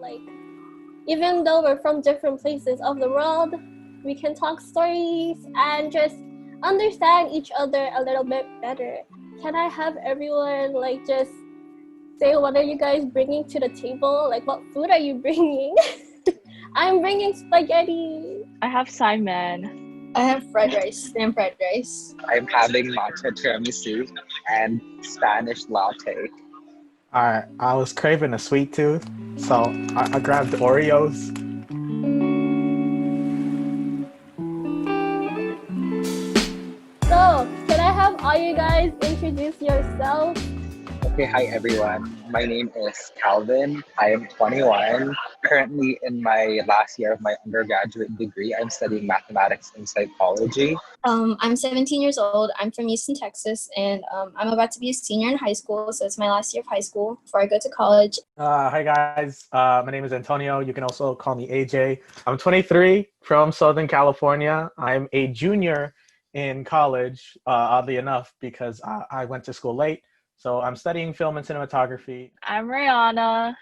Like, even though we're from different places of the world, we can talk stories and just understand each other a little bit better. Can I have everyone like just say what are you guys bringing to the table? Like, what food are you bringing? I'm bringing spaghetti. I have Simon. I have fried rice and fried rice. I'm having matcha tiramisu and Spanish latte. Alright, I was craving a sweet tooth, so I grabbed Oreos. So, can I have all you guys introduce yourselves? Okay, hi everyone. My name is Calvin. I am 21. Currently in my last year of my undergraduate degree. I'm studying mathematics and psychology. I'm 17 years old. I'm from Houston, Texas, and I'm about to be a senior in high school, so it's my last year of high school before I go to college. Hi guys, my name is Antonio. You can also call me AJ. I'm 23 from Southern California. I'm a junior in college, oddly enough, because I went to school late. So I'm studying film and cinematography. I'm Reyana.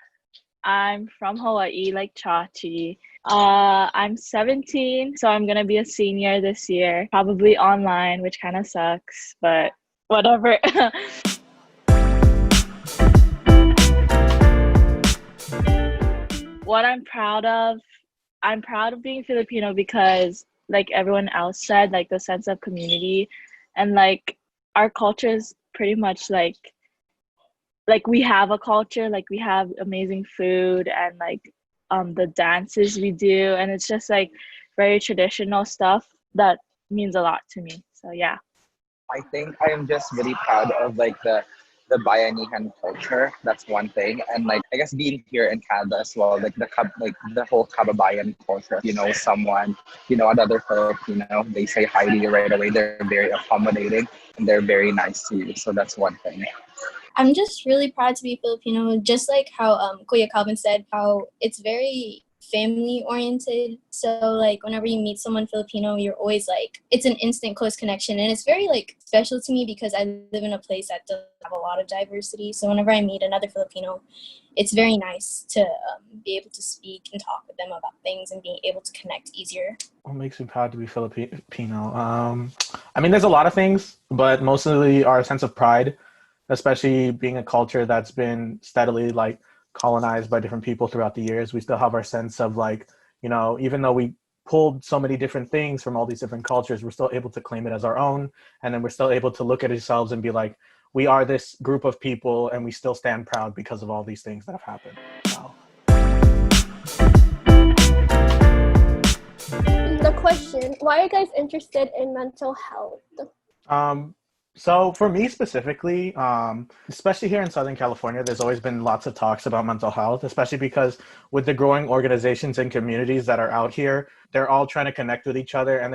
I'm from Hawaii, like Chachi. I'm 17, so I'm gonna be a senior this year, probably online, which kind of sucks, but whatever. What I'm proud of being Filipino because, like everyone else said, like the sense of community and like our culture is pretty much like we have a culture, like we have amazing food and like the dances we do, and it's just like very traditional stuff that means a lot to me. So yeah. I think I am just really proud of like the Bayanihan culture. That's one thing, and like I guess being here in Canada as well, like the whole Kababayan culture. You know, someone, another Filipino, they say hi to you right away. They're very accommodating and they're very nice to you. So that's one thing. I'm just really proud to be Filipino, just like how Kuya Calvin said, how it's very family oriented. So like whenever you meet someone Filipino, you're always like, it's an instant close connection, and it's very like special to me because I live in a place that doesn't have a lot of diversity. So whenever I meet another Filipino, it's very nice to be able to speak and talk with them about things and being able to connect easier. What makes me proud to be Filipino? I mean, there's a lot of things, but mostly our sense of pride, especially being a culture that's been steadily like colonized by different people throughout the years. We still have our sense of like, even though we pulled so many different things from all these different cultures, we're still able to claim it as our own. And then we're still able to look at ourselves and be like, we are this group of people and we still stand proud because of all these things that have happened. So. The question, why are you guys interested in mental health? So for me specifically, especially here in Southern California, there's always been lots of talks about mental health, especially because with the growing organizations and communities that are out here, they're all trying to connect with each other, and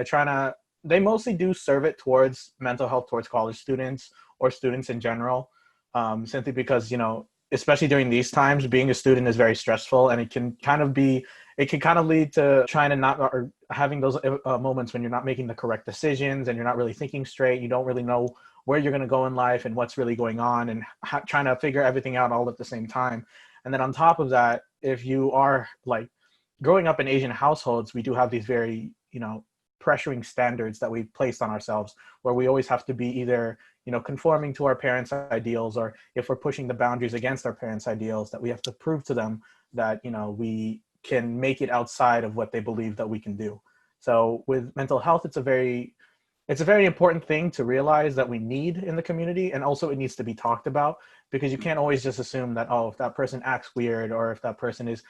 they mostly do serve it towards mental health towards college students or students in general, simply because, especially during these times, being a student is very stressful, and it can kind of lead to trying to not, or having those moments when you're not making the correct decisions and you're not really thinking straight. You don't really know where you're going to go in life and what's really going on, and trying to figure everything out all at the same time. And then on top of that, if you are like growing up in Asian households, we do have these very, pressuring standards that we placed on ourselves, where we always have to be either, conforming to our parents' ideals, or if we're pushing the boundaries against our parents' ideals, that we have to prove to them that, we can make it outside of what they believe that we can do. So with mental health, it's a very important thing to realize that we need in the community, and also it needs to be talked about, because you can't always just assume that, if that person acts weird or if that person is,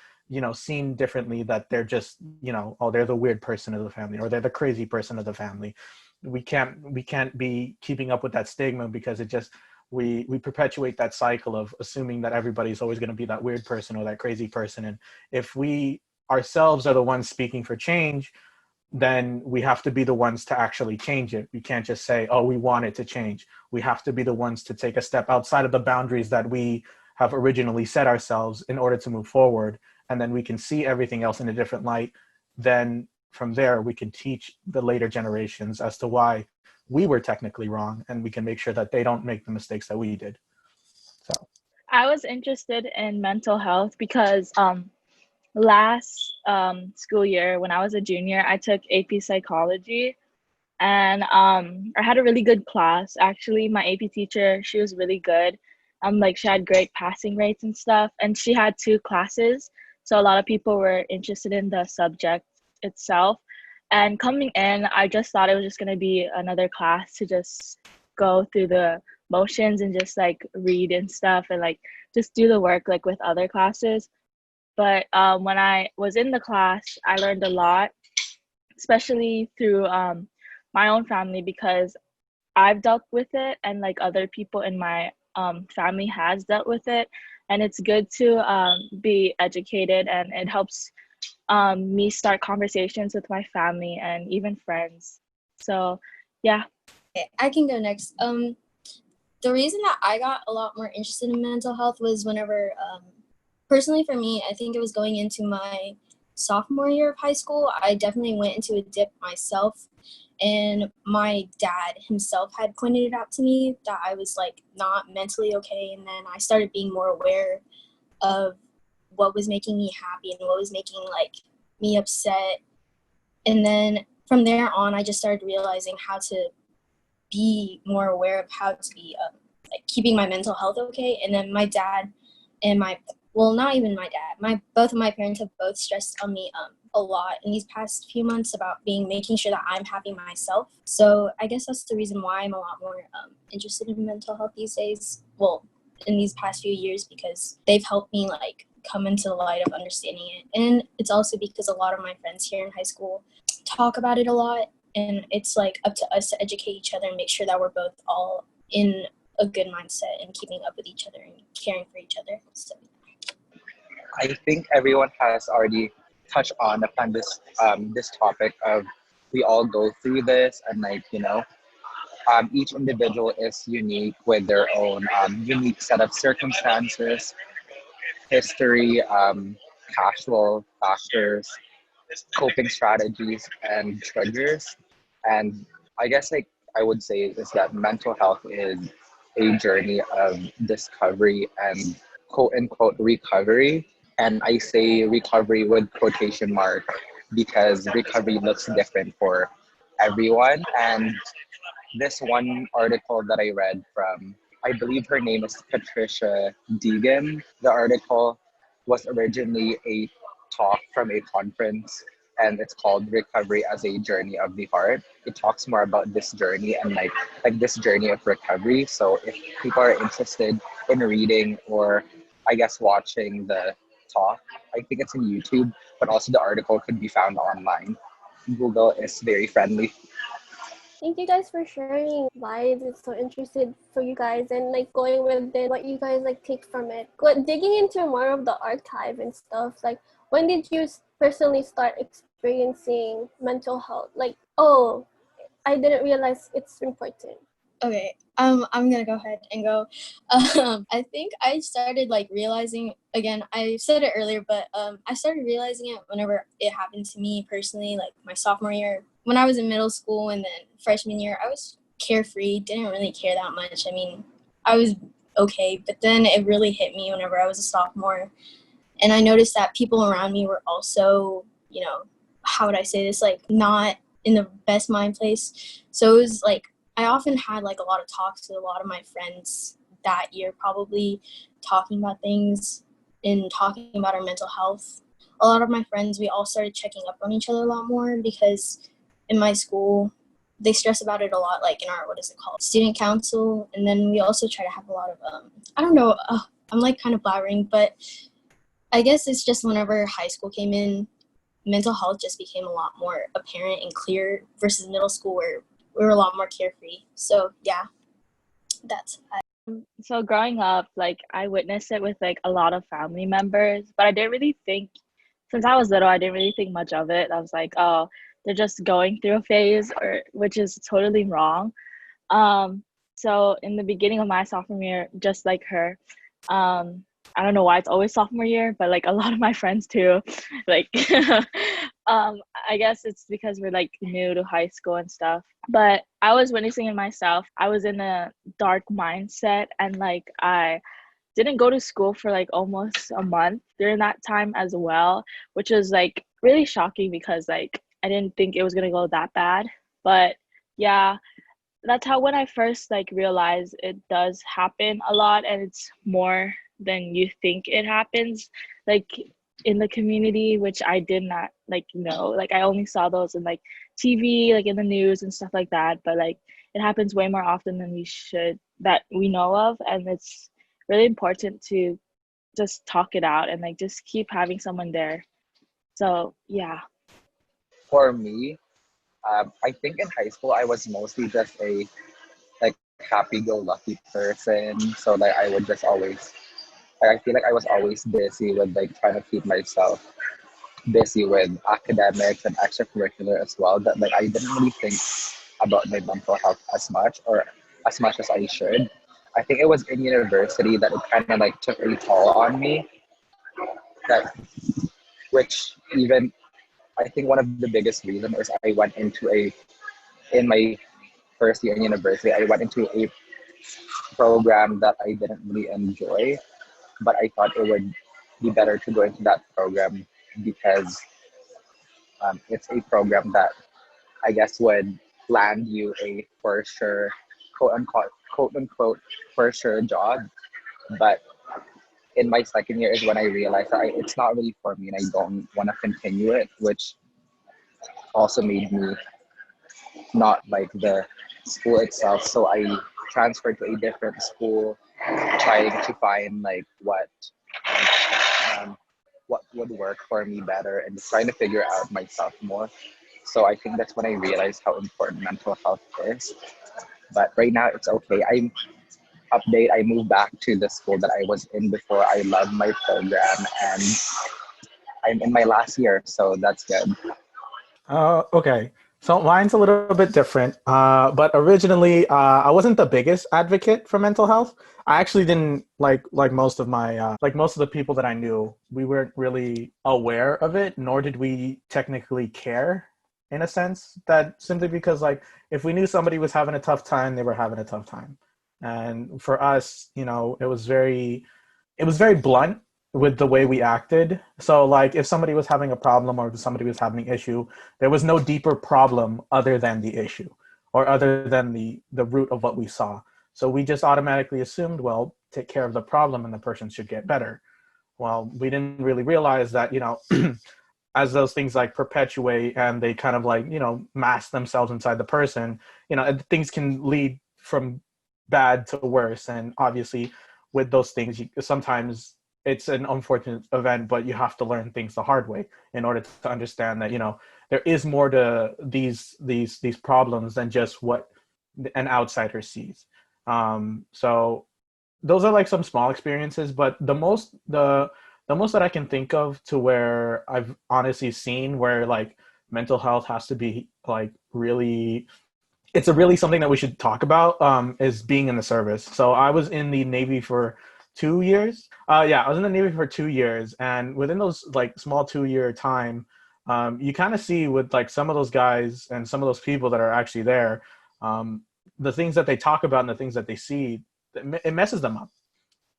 seen differently, that they're just, they're the weird person of the family or they're the crazy person of the family. We can't be keeping up with that stigma, because it just, we perpetuate that cycle of assuming that everybody's always going to be that weird person or that crazy person. And if we ourselves are the ones speaking for change, then we have to be the ones to actually change it. We can't just say, we want it to change. We have to be the ones to take a step outside of the boundaries that we have originally set ourselves in order to move forward. And then we can see everything else in a different light. Then from there, we can teach the later generations as to why we were technically wrong, and we can make sure that they don't make the mistakes that we did. So I was interested in mental health because last school year when I was a junior, I took AP Psychology, and I had a really good class. Actually, my AP teacher, she was really good. Like she had great passing rates and stuff, and she had two classes, so a lot of people were interested in the subject itself. And coming in, I just thought it was just gonna be another class to just go through the motions and just like read and stuff and like just do the work like with other classes. But when I was in the class, I learned a lot, especially through my own family, because I've dealt with it and like other people in my family has dealt with it. And it's good to be educated, and it helps me start conversations with my family and even friends. So, yeah. Okay, I can go next. The reason that I got a lot more interested in mental health was whenever, personally for me, I think it was going into my sophomore year of high school. I definitely went into a dip myself, and my dad himself had pointed it out to me that I was like not mentally okay. And then I started being more aware of what was making me happy and what was making like me upset. And then from there on, I just started realizing how to be more aware of how to be like keeping my mental health okay. And then my dad and not even my dad, both of my parents have both stressed on me a lot in these past few months about making sure that I'm happy myself. So I guess that's the reason why I'm a lot more interested in mental health these days. Well, in these past few years, because they've helped me like come into the light of understanding it. And it's also because a lot of my friends here in high school talk about it a lot, and it's like up to us to educate each other and make sure that we're both all in a good mindset and keeping up with each other and caring for each other. So I think everyone has already touched on upon this topic of we all go through this, and like each individual is unique with their own unique set of circumstances, history, casual factors, coping strategies, and triggers. And I guess like I would say is that mental health is a journey of discovery and quote unquote recovery. And I say recovery with quotation mark because recovery looks different for everyone. And this one article that I read from, I believe her name is Patricia Deegan. The article was originally a talk from a conference, and it's called Recovery as a Journey of the Heart. It talks more about this journey and like this journey of recovery. So if people are interested in reading or I guess watching the talk, I think it's in YouTube, but also the article could be found online. Google is very friendly. Thank you guys for sharing why it's so interested for you guys and like going with it, what you guys like take from it. But digging into more of the archive and stuff, like when did you personally start experiencing mental health? Like, oh, I didn't realize it's important. okay, I'm gonna go ahead and go. I think I started like realizing, again, I said it earlier, but I started realizing it whenever it happened to me personally, like my sophomore year. When I was in middle school and then freshman year, I was carefree, didn't really care that much. I mean, I was okay, but then it really hit me whenever I was a sophomore. And I noticed that people around me were also, how would I say this, like not in the best mind place. So it was like, I often had like a lot of talks with a lot of my friends that year, probably talking about things and talking about our mental health. A lot of my friends, we all started checking up on each other a lot more because in my school, they stress about it a lot, like in our, what is it called, student council. And then we also try to have a lot of, I don't know, I'm like kind of blabbering, but I guess it's just whenever high school came in, mental health just became a lot more apparent and clear versus middle school where we were a lot more carefree. So yeah, that's So growing up, like I witnessed it with like a lot of family members, but I didn't really think, since I was little, I didn't really think much of it. I was like, oh, they're just going through a phase, or which is totally wrong. So in the beginning of my sophomore year, just like her, I don't know why it's always sophomore year, but like a lot of my friends too, like, I guess it's because we're like new to high school and stuff. But I was witnessing it myself. I was in a dark mindset, and like didn't go to school for like almost a month during that time as well, which was like really shocking because like I didn't think it was gonna go that bad. But yeah, that's how when I first like realized it does happen a lot and it's more than you think it happens like in the community, which I did not like know. Like I only saw those in like TV, like in the news and stuff like that, but like it happens way more often than we should that we know of, and it's really important to just talk it out and like just keep having someone there. So yeah. For me, I think in high school I was mostly just a like happy-go-lucky person. So like I would just always, I feel like I was always busy with like trying to keep myself busy with academics and extracurricular as well. That like I didn't really think about my mental health as much or as much as I should. I think it was in university that it kind of like took a toll on me. That which even I think one of the biggest reasons is I went into a in my first year in university I went into a program that I didn't really enjoy, but I thought it would be better to go into that program because it's a program that I guess would land you a for sure, quote unquote, for sure job. But in my second year is when I realized that it's not really for me and I don't want to continue it, which also made me not like the school itself. So I transferred to a different school, trying to find like what would work for me better and trying to figure out myself more. So I think that's when I realized how important mental health is. But right now it's okay. I moved back to the school that I was in before. I love my program and I'm in my last year, so that's good. Okay. So mine's a little bit different. But originally, I wasn't the biggest advocate for mental health. I actually didn't like most of my like most of the people that I knew. We weren't really aware of it, nor did we technically care, in a sense. That simply because like if we knew somebody was having a tough time, they were having a tough time. And for us, it was very blunt with the way we acted. So like if somebody was having a problem or if somebody was having an issue, there was no deeper problem other than the issue or other than the root of what we saw. So we just automatically assumed, well, take care of the problem and the person should get better. Well, we didn't really realize that, as those things like perpetuate and they kind of like, mask themselves inside the person, things can lead from bad to worse. And obviously with those things, sometimes it's an unfortunate event, but you have to learn things the hard way in order to understand that, there is more to these problems than just what an outsider sees. So those are like some small experiences, but the most that I can think of to where I've honestly seen where like mental health has to be like really, it's a really something that we should talk about, is being in the service. So I was in the Navy for 2 years. Yeah, I was in the Navy for 2 years, and within those like small 2 year time, you kind of see with like some of those guys and some of those people that are actually there, the things that they talk about and the things that they see, it messes them up.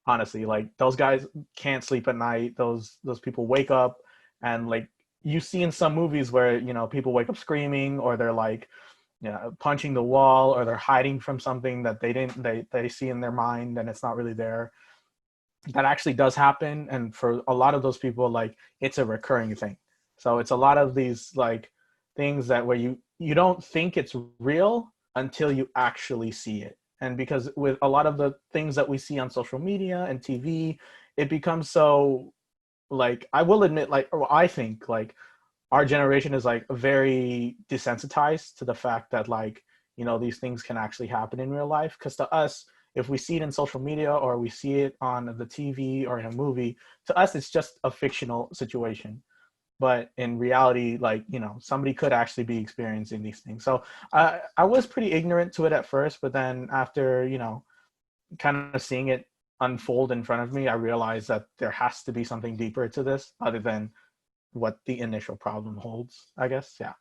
Honestly, like those guys can't sleep at night. Those people wake up and like you see in some movies where people wake up screaming or they're like punching the wall or they're hiding from something that they see in their mind and it's not really there. That actually does happen, and for a lot of those people, like it's a recurring thing. So it's a lot of these like things that where you don't think it's real until you actually see it. And because with a lot of the things that we see on social media and TV, it becomes so, like, I will admit, like, or I think like our generation is like very desensitized to the fact that like these things can actually happen in real life, because to us, if we see it in social media or we see it on the TV or in a movie, to us it's just a fictional situation. But in reality, like somebody could actually be experiencing these things. So I was pretty ignorant to it at first, but then after kind of seeing it unfold in front of me, I realized that there has to be something deeper to this other than what the initial problem holds, I guess. Yeah.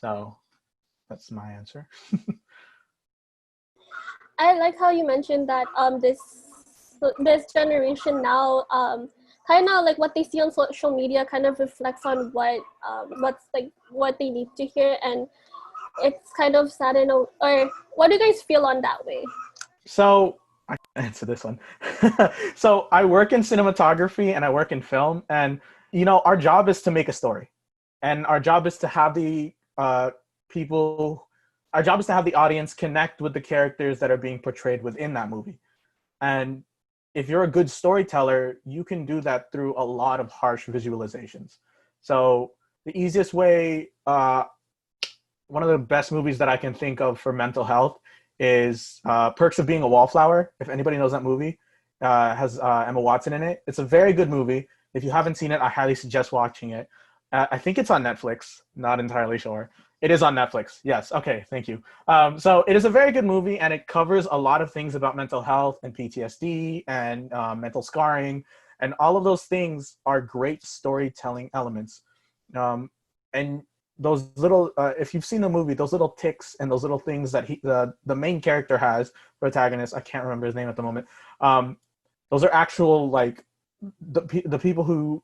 So that's my answer. I like how you mentioned that this this generation now, kind of like what they see on social media kind of reflects on what's like what they need to hear, and it's kind of sad or what do you guys feel on that way? So I can answer this one. So I work in cinematography and I work in film, and our job is to make a story, and our job is to have the people. Our job is to have the audience connect with the characters that are being portrayed within that movie. And if you're a good storyteller, you can do that through a lot of harsh visualizations. So the easiest way, one of the best movies that I can think of for mental health is Perks of Being a Wallflower. If anybody knows that movie, has Emma Watson in it. It's a very good movie. If you haven't seen it, I highly suggest watching it. I think it's on Netflix. Not entirely sure. It is on Netflix. Yes. Okay. Thank you. So it is a very good movie, and it covers a lot of things about mental health and PTSD and mental scarring, and all of those things are great storytelling elements. And those little, if you've seen the movie, those little tics and those little things that the main character has, protagonist, I can't remember his name at the moment. Those are actual, like, the people who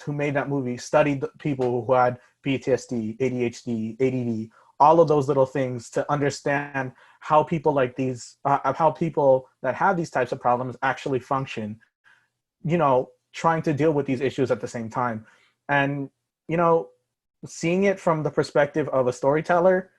made that movie studied the people who had PTSD, ADHD, ADD, all of those little things to understand how people like these, how people that have these types of problems actually function, trying to deal with these issues at the same time. And, seeing it from the perspective of a storyteller,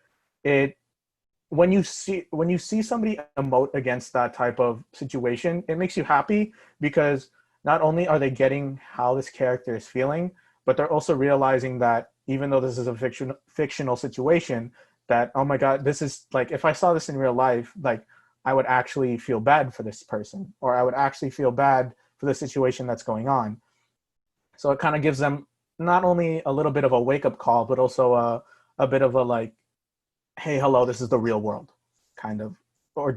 when you see somebody emote against that type of situation, it makes you happy, because not only are they getting how this character is feeling, but they're also realizing that even though this is a fictional situation, that, oh my God, this is like, if I saw this in real life, like, I would actually feel bad for this person, or I would actually feel bad for the situation that's going on. So it kind of gives them not only a little bit of a wake-up call, but also a bit of a, like, hey, hello, this is the real world kind of, or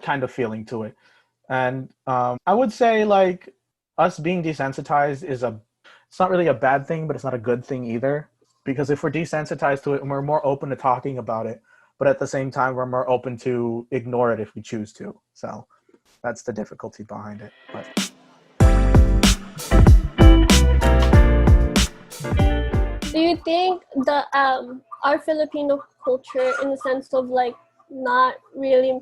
kind of feeling to it. And I would say, like, us being desensitized it's not really a bad thing, but it's not a good thing either. Because if we're desensitized to it, and we're more open to talking about it, but at the same time, we're more open to ignore it if we choose to. So that's the difficulty behind it. But Do you think the our Filipino culture, in the sense of like not really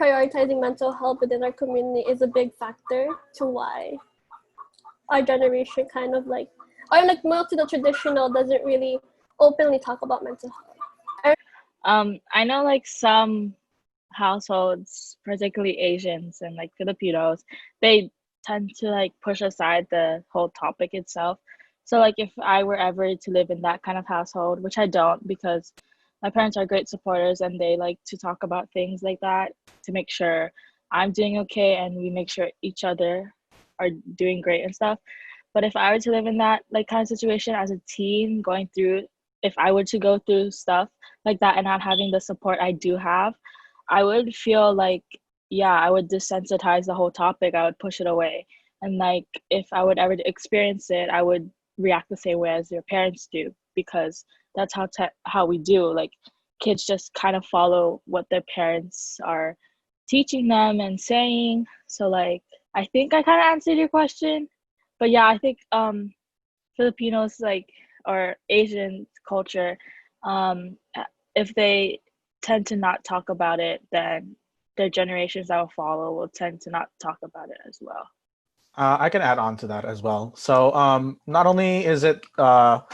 prioritizing mental health within our community, is a big factor to why our generation kind of like, or like more to the traditional, doesn't really openly talk about mental health? I know, like, some households, particularly Asians and like Filipinos, they tend to like push aside the whole topic itself. So like if I were ever to live in that kind of household, which I don't, because my parents are great supporters and they like to talk about things like that to make sure I'm doing okay and we make sure each other are doing great and stuff. But if I were to live in that like kind of situation as a teen, going through, if I were to go through stuff like that and not having the support I do have, I would feel like, yeah, I would desensitize the whole topic. I would push it away. And like, if I would ever experience it, I would react the same way as your parents do, because that's how we do. Like, kids just kind of follow what their parents are teaching them and saying. So like, I think I kind of answered your question. But yeah, I think Filipinos, like, or Asian culture, if they tend to not talk about it, then their generations that will follow will tend to not talk about it as well. I can add on to that as well. So not only is it for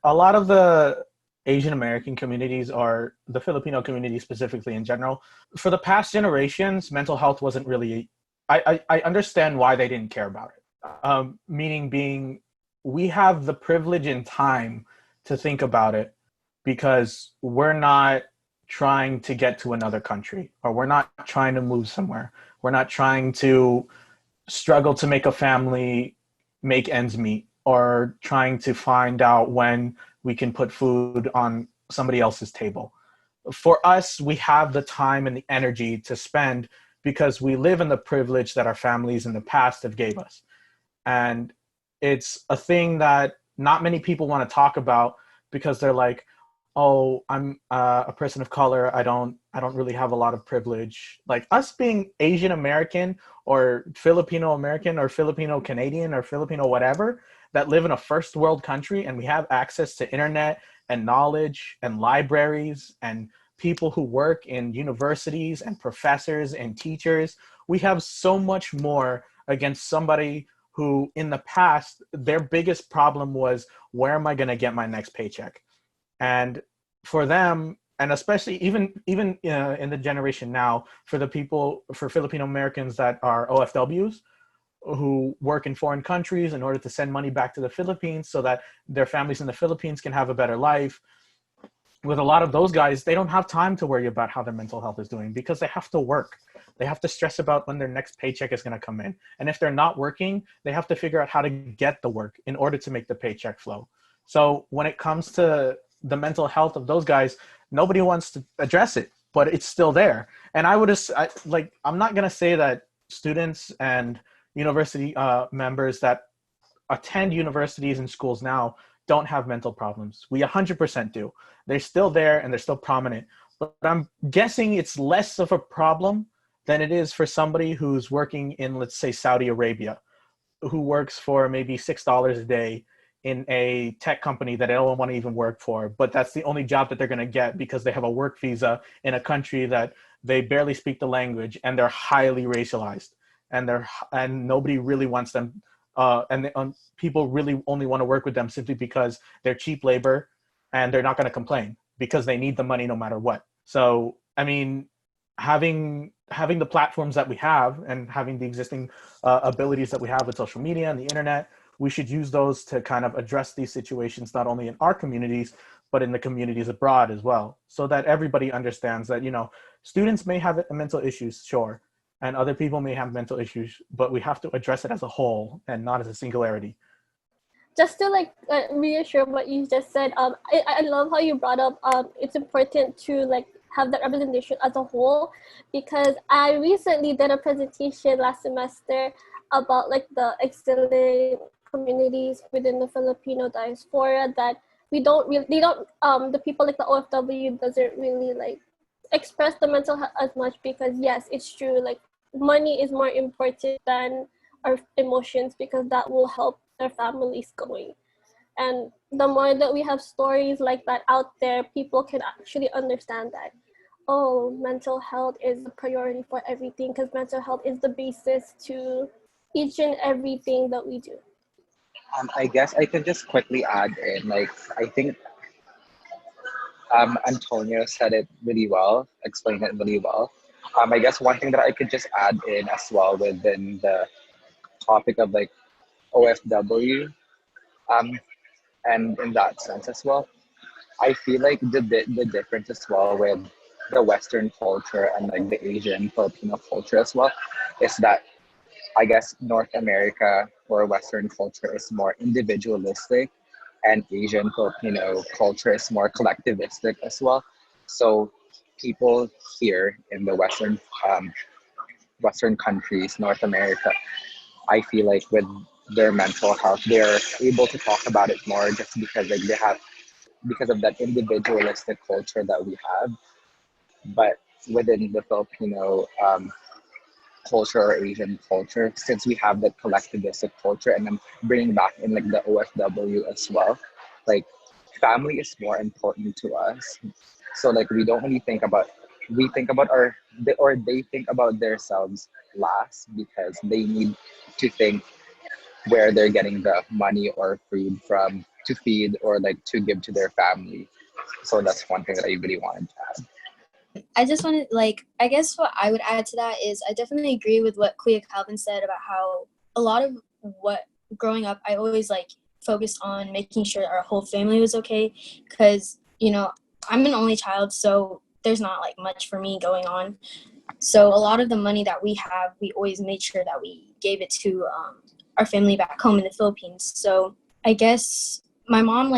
a lot of the Asian American communities, or the Filipino community specifically in general, for the past generations, mental health wasn't really, I understand why they didn't care about it. Meaning being, we have the privilege and time to think about it because we're not trying to get to another country, or we're not trying to move somewhere. We're not trying to struggle to make a family, make ends meet, or trying to find out when we can put food on somebody else's table. For us, we have the time and the energy to spend because we live in the privilege that our families in the past have gave us. And it's a thing that not many people want to talk about because they're like, oh, I'm a person of color. I don't really have a lot of privilege. Like us being Asian American or Filipino American or Filipino Canadian or Filipino whatever that live in a first world country, and we have access to internet and knowledge and libraries and people who work in universities and professors and teachers. We have so much more against somebody who in the past their biggest problem was, where am I going to get my next paycheck? And for them, and especially even in the generation now, for the people, for Filipino Americans that are OFWs who work in foreign countries in order to send money back to the Philippines so that their families in the Philippines can have a better life. With a lot of those guys, they don't have time to worry about how their mental health is doing because they have to work. They have to stress about when their next paycheck is going to come in. And if they're not working, they have to figure out how to get the work in order to make the paycheck flow. So when it comes to the mental health of those guys, nobody wants to address it, but it's still there. And I'm not going to say that students and university members that attend universities and schools now don't have mental problems. We 100% do. They're still there and they're still prominent. But I'm guessing it's less of a problem than it is for somebody who's working in, let's say, Saudi Arabia, who works for maybe $6 a day in a tech company that they don't want to even work for, but that's the only job that they're going to get because they have a work visa in a country that they barely speak the language and they're highly racialized and nobody really wants them. People really only want to work with them simply because they're cheap labor and they're not going to complain because they need the money no matter what. So, I mean, having the platforms that we have and having the existing abilities that we have with social media and the internet, we should use those to kind of address these situations, not only in our communities, but in the communities abroad as well, so that everybody understands that, students may have mental issues, sure, and other people may have mental issues, but we have to address it as a whole and not as a singularity. Just to reassure what you just said, I love how you brought up it's important to have that representation as a whole, because I recently did a presentation last semester about the exilic communities within the Filipino diaspora that the people like the OFW doesn't really express the mental health as much, because yes, it's true, money is more important than our emotions, because that will help their families going. And the more that we have stories like that out there, people can actually understand that, oh, mental health is a priority for everything, because mental health is the basis to each and everything that we do. I guess I could just quickly add in, I think Antonio said it really well, explained it really well. I guess one thing that I could just add in as well within the topic of OFW, um, and in that sense as well, I feel like the difference as well with the Western culture and the Asian Filipino culture as well is that I guess North America or Western culture is more individualistic, and Asian Filipino culture is more collectivistic as well. So people here in the Western countries, North America, I feel like with their mental health, they're able to talk about it more just because they have, because of that individualistic culture that we have. But within the Filipino culture or Asian culture, since we have that collectivistic culture, and I'm bringing back in the OFW as well, like family is more important to us. So we don't really think about, we think about or they think about themselves last, because they need to think where they're getting the money or food from to feed or to give to their family. So that's one thing that I really wanted to add. I just wanted, I guess what I would add to that is I definitely agree with what Kuya Calvin said about how a lot of what growing up, I always focused on making sure our whole family was okay, because, I'm an only child, so there's not much for me going on. So a lot of the money that we have, we always made sure that we gave it to our family back home in the Philippines. So I guess my mom,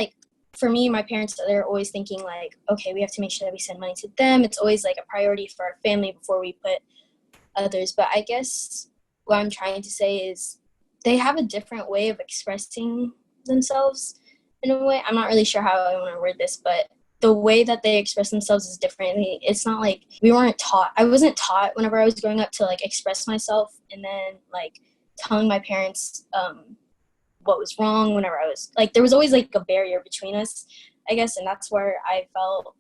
for me, my parents, they're always thinking okay, we have to make sure that we send money to them. It's always a priority for our family before we put others. But I guess what I'm trying to say is they have a different way of expressing themselves in a way. I'm not really sure how I want to word this, but the way that they express themselves is different. It's not like I wasn't taught whenever I was growing up to like express myself, and then like telling my parents what was wrong whenever I was like, there was always like a barrier between us, I guess. And that's where I felt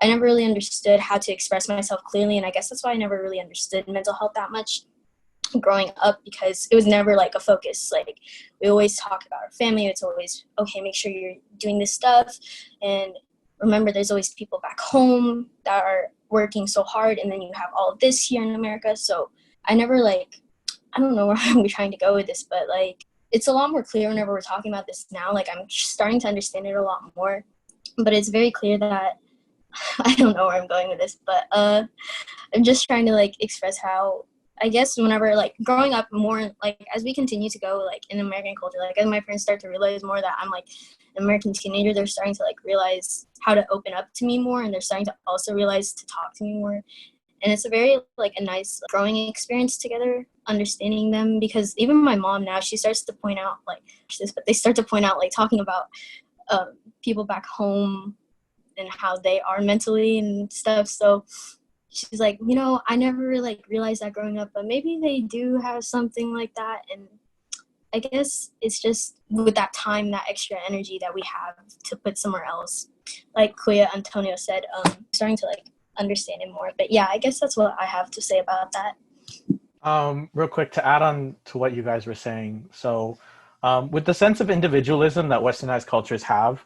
I never really understood how to express myself clearly. And I guess that's why I never really understood mental health that much growing up, because it was never like a focus. Like, we always talk about our family. It's always, okay, make sure you're doing this stuff. And remember, there's always people back home that are working so hard. And then you have all of this here in America. So I never like, I don't know where I'm trying to go with this, but like, it's a lot more clear whenever we're talking about this now. Like, I'm starting to understand it a lot more, but it's very clear that I don't know where I'm going with this, but I'm just trying to like express how, I guess, whenever like growing up more, like as we continue to go like in American culture, like as my parents start to realize more that I'm like an American teenager, they're starting to like realize how to open up to me more, and they're starting to also realize to talk to me more. And it's a very like a nice growing experience together, understanding them, because even my mom now, she starts to point out like this, but they start to point out like talking about people back home and how they are mentally and stuff. So she's like, you know, I never like realized that growing up, but maybe they do have something like that. And I guess it's just with that time, that extra energy that we have to put somewhere else. Like Kuya Antonio said, starting to like understand it more. But yeah, I guess that's what I have to say about that. Real quick, to add on to what you guys were saying. So with the sense of individualism that Westernized cultures have,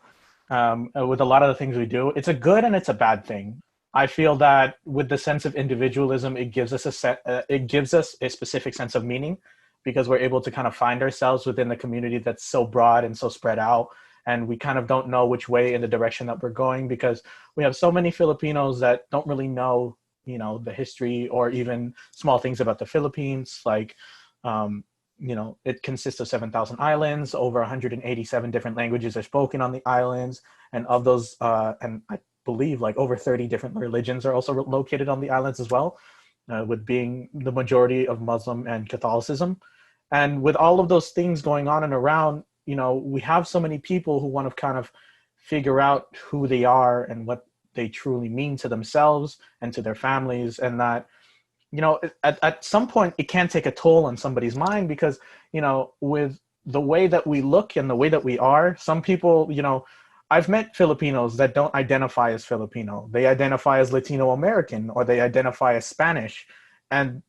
with a lot of the things we do, it's a good and it's a bad thing. I feel that with the sense of individualism, it gives us a specific sense of meaning, because we're able to kind of find ourselves within the community that's so broad and so spread out, and we kind of don't know which way in the direction that we're going, because we have so many Filipinos that don't really know, you know, the history or even small things about the Philippines. Like, you know, it consists of 7,000 islands, over 187 different languages are spoken on the islands, and of those, and I believe like over 30 different religions are also located on the islands as well, with being the majority of Muslim and Catholicism. And with all of those things going on and around, you know, we have so many people who want to kind of figure out who they are and what they truly mean to themselves and to their families. And that, you know, at some point it can take a toll on somebody's mind, because, you know, with the way that we look and the way that we are, some people, you know, I've met Filipinos that don't identify as Filipino. They identify as Latino American, or they identify as Spanish. And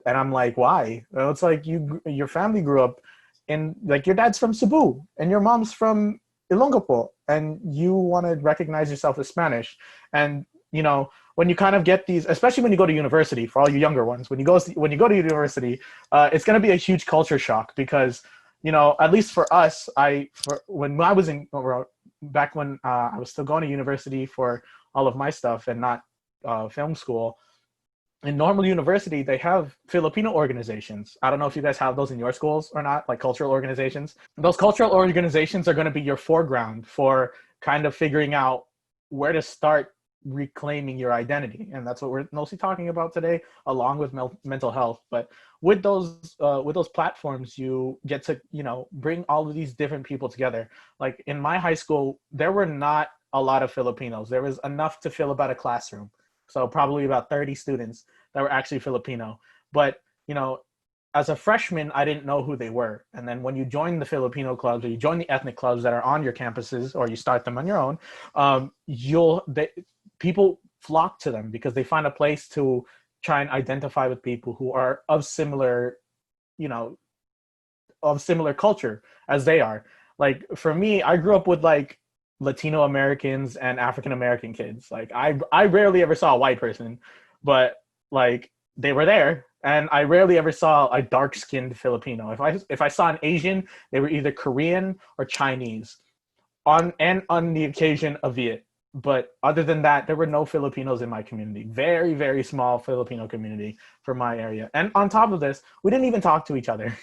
I'm like, why? Well, it's like your family grew up in, like, your dad's from Cebu and your mom's from Ilonggo, and you want to recognize yourself as Spanish. And, you know, when you kind of get these, especially when you go to university, for all you younger ones, when you go to university, it's going to be a huge culture shock, because, you know, at least for us, when I was back when I was still going to university for all of my stuff and not film school, in normal university, they have Filipino organizations. I don't know if you guys have those in your schools or not, like cultural organizations. Those cultural organizations are going to be your foreground for kind of figuring out where to start reclaiming your identity. And that's what we're mostly talking about today, along with mental health. But with those platforms, you get to, you know, bring all of these different people together. Like in my high school, there were not a lot of Filipinos. There was enough to fill about a classroom. So probably about 30 students that were actually Filipino. But, you know, as a freshman, I didn't know who they were. And then when you join the Filipino clubs, or you join the ethnic clubs that are on your campuses, or you start them on your own, people flock to them, because they find a place to try and identify with people who are of similar, you know, of similar culture as they are. Like for me, I grew up with like Latino Americans and African American kids. Like I rarely ever saw a white person, but like they were there. And I rarely ever saw a dark-skinned Filipino. If I saw an Asian, they were either Korean or Chinese, on the occasion a Viet. But other than that, there were no Filipinos in my community. Very, very small Filipino community for my area. And on top of this, we didn't even talk to each other.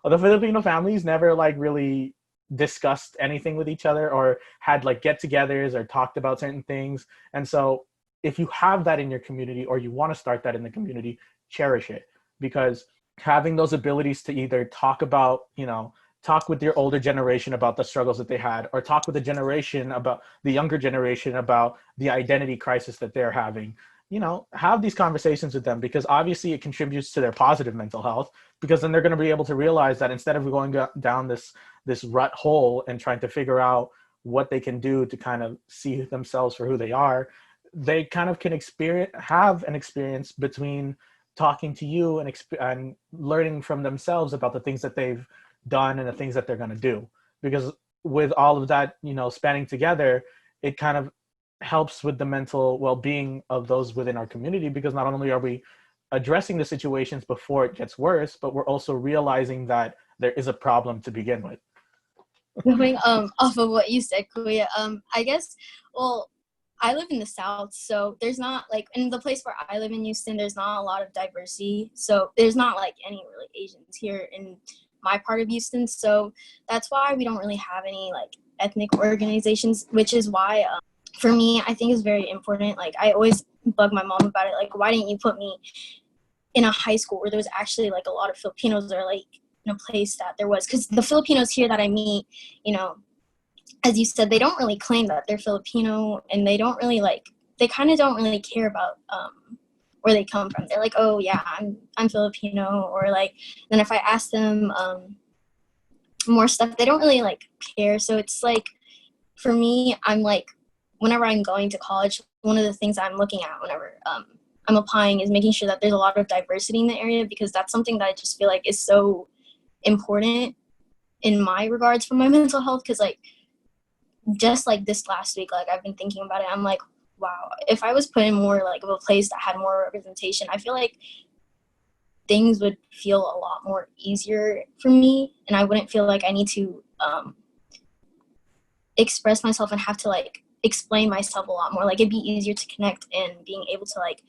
The Filipino families never like really discussed anything with each other, or had like get-togethers or talked about certain things. And so if you have that in your community, or you want to start that in the community, cherish it, because having those abilities to either talk about, you know, talk with your older generation about the struggles that they had, or talk with the younger generation about the identity crisis that they're having. Have these conversations with them, because obviously it contributes to their positive mental health, because then they're going to be able to realize that instead of going down this rut hole and trying to figure out what they can do to kind of see themselves for who they are, they kind of can have an experience between talking to you and learning from themselves about the things that they've done and the things that they're going to do. Because with all of that, spanning together, it kind of helps with the mental well-being of those within our community, because not only are we addressing the situations before it gets worse, but we're also realizing that there is a problem to begin with. Going off of what you said, Kuya, I guess, well, I live in the South, so there's not, like, in the place where I live in Houston, there's not a lot of diversity. So there's not, like, any really Asians here in my part of Houston. So that's why we don't really have any, like, ethnic organizations, which is why, for me, I think it's very important. Like, I always bug my mom about it. Like, why didn't you put me in a high school where there was actually, like, a lot of Filipinos, or, like, in a place that there was, because the Filipinos here that I meet, as you said, they don't really claim that they're Filipino, and they don't really, like, they kind of don't really care about where they come from. They're like, oh yeah, I'm Filipino, or like, then if I ask them more stuff, they don't really, like, care. So it's like, for me, I'm like, whenever I'm going to college, one of the things I'm looking at whenever I'm applying is making sure that there's a lot of diversity in the area, because that's something that I just feel like is so important in my regards for my mental health. Because, like, just like this last week, like, I've been thinking about it. I'm like, wow, if I was put in more, like, of a place that had more representation, I feel like things would feel a lot more easier for me, and I wouldn't feel like I need to express myself and have to, like, explain myself a lot more. Like, it'd be easier to connect and being able to, like,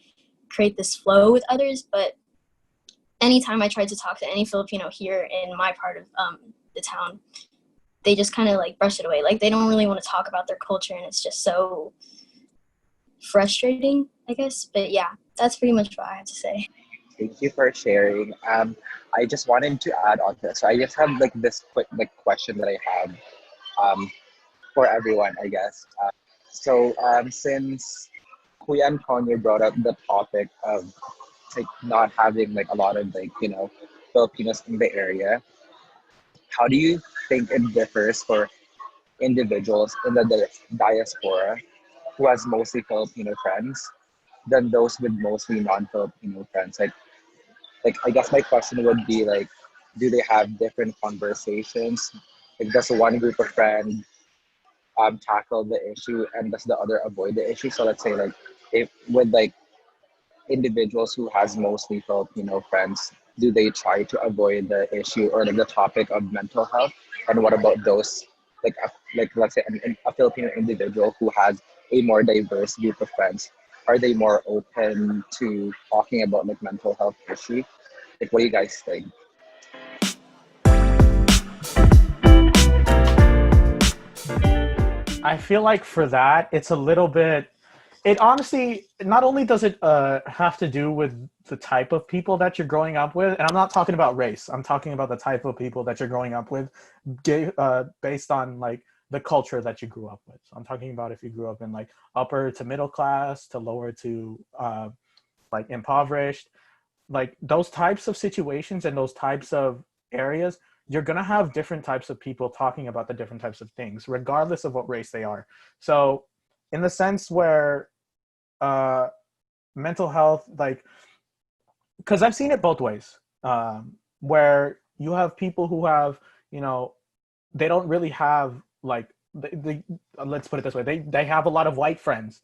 create this flow with others. But anytime I tried to talk to any Filipino here in my part of the town, they just kind of, like, brush it away. Like, they don't really want to talk about their culture, and it's just so frustrating, I guess. But yeah, that's pretty much what I have to say. Thank you for sharing. I just wanted to add on to this. So I just have like this quick like question that I have for everyone, I guess. Since Kuya and Konya brought up the topic of like not having like a lot of like Filipinos in the area, how do you think it differs for individuals in the diaspora who has mostly Filipino friends than those with mostly non-Filipino friends? Like I guess my question would be like, do they have different conversations? Like, does one group of friends tackle the issue and does the other avoid the issue? So let's say like if with like individuals who has mostly Filipino friends, do they try to avoid the issue or like the topic of mental health? And what about those like let's say a Filipino individual who has a more diverse group of friends? Are they more open to talking about like mental health issue? Like, what do you guys think? I feel like for that, it's a little bit. It honestly, not only does it have to do with the type of people that you're growing up with, and I'm not talking about race. I'm talking about the type of people that you're growing up with, based on like the culture that you grew up with. So I'm talking about if you grew up in like upper to middle class to lower to like impoverished, like those types of situations and those types of areas, you're going to have different types of people talking about the different types of things, regardless of what race they are. So in the sense where mental health, like, because I've seen it both ways, where you have people who have, they don't really have like, let's put it this way, they have a lot of white friends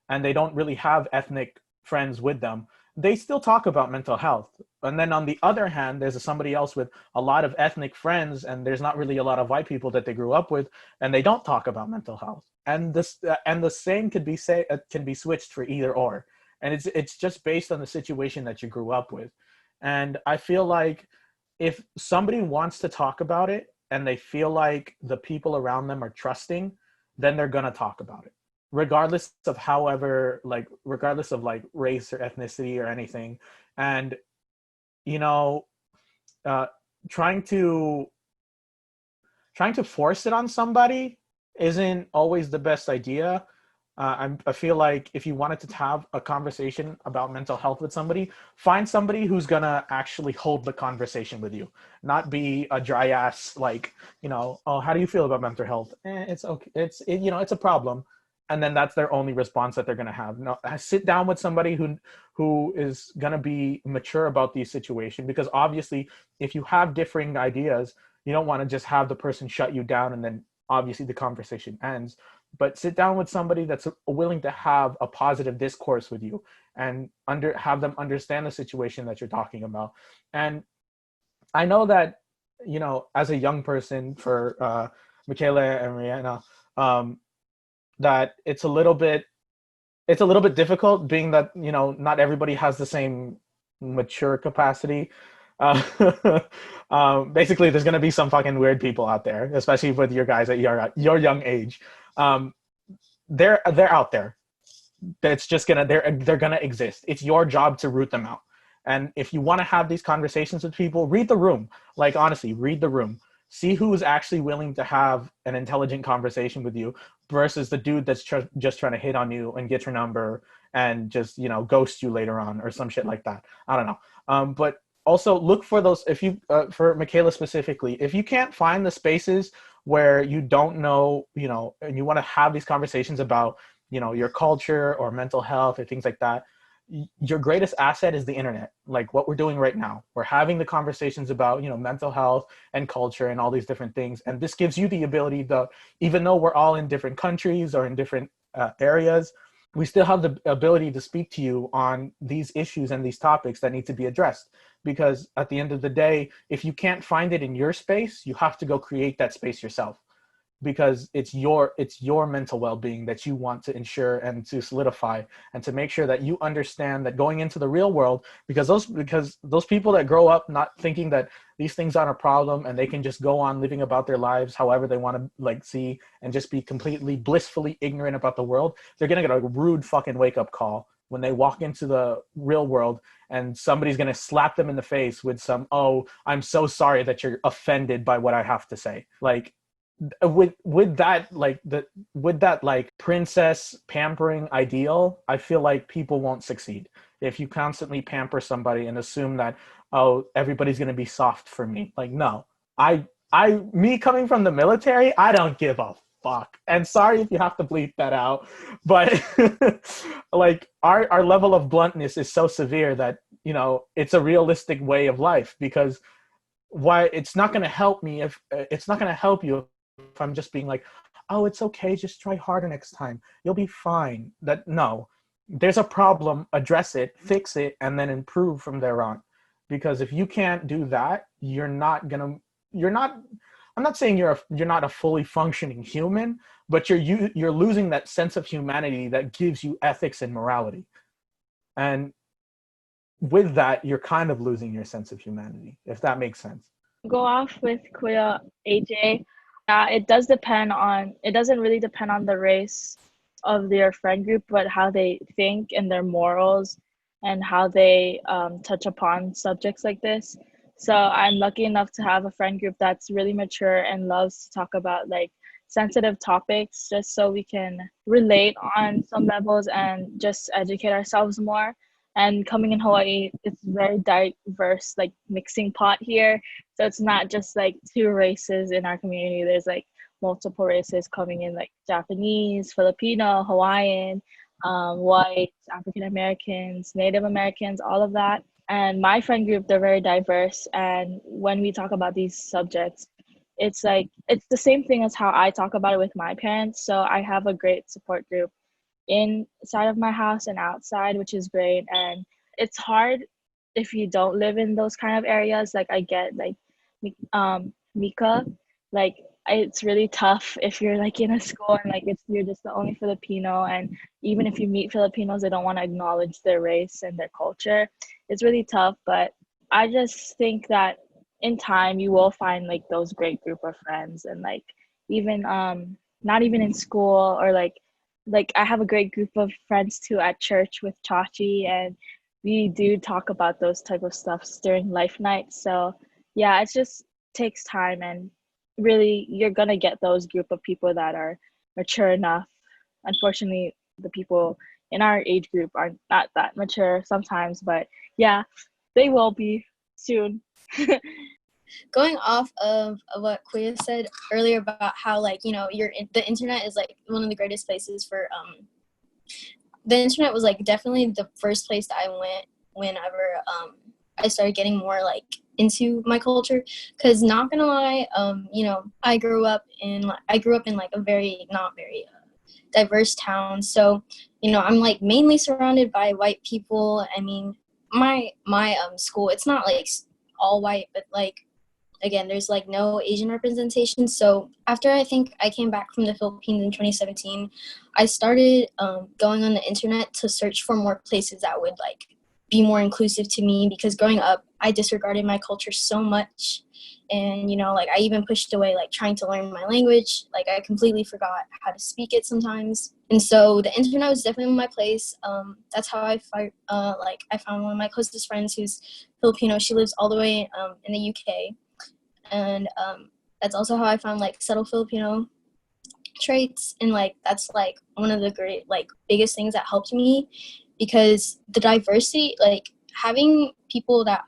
and they don't really have ethnic friends with them. They still talk about mental health. And then on the other hand, there's somebody else with a lot of ethnic friends and there's not really a lot of white people that they grew up with, and they don't talk about mental health. And the same can be switched for either or. And it's just based on the situation that you grew up with. And I feel like if somebody wants to talk about it and they feel like the people around them are trusting, then they're going to talk about it, regardless of race or ethnicity or anything. And trying to trying to force it on somebody isn't always the best idea. I feel like if you wanted to have a conversation about mental health with somebody, find somebody who's gonna actually hold the conversation with you, not be a dry ass like, oh, how do you feel about mental health? It's okay. It's a problem, and then that's their only response that they're gonna have. No, sit down with somebody who is gonna be mature about the situation, because obviously, if you have differing ideas, you don't want to just have the person shut you down and then obviously the conversation ends. But sit down with somebody that's willing to have a positive discourse with you and have them understand the situation that you're talking about. And I know that, as a young person, for Micaela and Reyana, that it's a little bit difficult, being that not everybody has the same mature capacity. uh, Basically, there's going to be some fucking weird people out there, especially with your guys at your young age. um, they're out there. That's just gonna they're gonna exist. It's your job to root them out. And if you want to have these conversations with people, read the room. Like, honestly, read the room. See who's actually willing to have an intelligent conversation with you versus the dude that's just trying to hit on you and get your number and just ghost you later on or some shit like that. I don't know. But also look for those. If you for Micaela specifically, if you can't find the spaces where you don't know, and you want to have these conversations about your culture or mental health or things like that, your greatest asset is the internet. Like what we're doing right now, we're having the conversations about mental health and culture and all these different things, and this gives you the ability to, even though we're all in different countries or in different areas, we still have the ability to speak to you on these issues and these topics that need to be addressed. Because at the end of the day, if you can't find it in your space, you have to go create that space yourself, because it's your mental well-being that you want to ensure and to solidify, and to make sure that you understand that going into the real world, because those people that grow up not thinking that these things aren't a problem and they can just go on living about their lives however they want to see, and just be completely blissfully ignorant about the world, they're gonna get a rude fucking wake-up call when they walk into the real world, and somebody's going to slap them in the face with some, oh, I'm so sorry that you're offended by what I have to say. Like, with that like princess pampering ideal, I feel like people won't succeed. If you constantly pamper somebody and assume that, oh, everybody's going to be soft for me. Like, no. Me coming from the military, I don't give a fuck. And sorry if you have to bleep that out, but like our level of bluntness is so severe that it's a realistic way of life. Because why it's not going to help me if it's not going to help you if I'm just being like, oh, it's okay, just try harder next time, you'll be fine. That, no, there's a problem, address it, fix it, and then improve from there on. Because if you can't do that, you're not, I'm not saying you're not a fully functioning human, but you're losing that sense of humanity that gives you ethics and morality. And with that, you're kind of losing your sense of humanity, if that makes sense. Go off with Kuya AJ. It doesn't really depend on the race of their friend group, but how they think and their morals and how they touch upon subjects like this. So I'm lucky enough to have a friend group that's really mature and loves to talk about like sensitive topics, just so we can relate on some levels and just educate ourselves more. And coming in Hawaii, it's very diverse, like mixing pot here. So it's not just like two races in our community. There's like multiple races coming in, like Japanese, Filipino, Hawaiian, white, African Americans, Native Americans, all of that. And my friend group, they're very diverse. And when we talk about these subjects, it's like, it's the same thing as how I talk about it with my parents. So I have a great support group inside of my house and outside, which is great. And it's hard if you don't live in those kind of areas. Like I get like Mika, like it's really tough if you're like in a school and like you're just the only Filipino, and even if you meet Filipinos, they don't want to acknowledge their race and their culture. It's really tough, but I just think that in time you will find like those great group of friends. And like even not even in school, or like I have a great group of friends too at church with Chachi, and we do talk about those type of stuff during life nights. So yeah, it just takes time, and really you're gonna get those group of people that are mature enough. Unfortunately, the people in our age group are not that mature sometimes, but yeah, they will be soon. Going off of what Kuya said earlier about how, like, you know, the internet is like one of the greatest places for the internet was like definitely the first place that I went whenever I started getting more like into my culture. Because not gonna lie, you know, I grew up in like a very not very diverse town. So, you know, I'm like mainly surrounded by white people. I mean, my school, it's not like all white, but like again, there's like no Asian representation. So after I think I came back from the Philippines in 2017, I started going on the internet to search for more places that would like be more inclusive to me, because growing up, I disregarded my culture so much. And, you know, like I even pushed away like trying to learn my language. Like I completely forgot how to speak it sometimes. And so the internet was definitely my place. That's how I found one of my closest friends who's Filipino. She lives all the way in the UK. And that's also how I found like subtle Filipino traits. And like that's like one of the great like biggest things that helped me, because the diversity, like having people that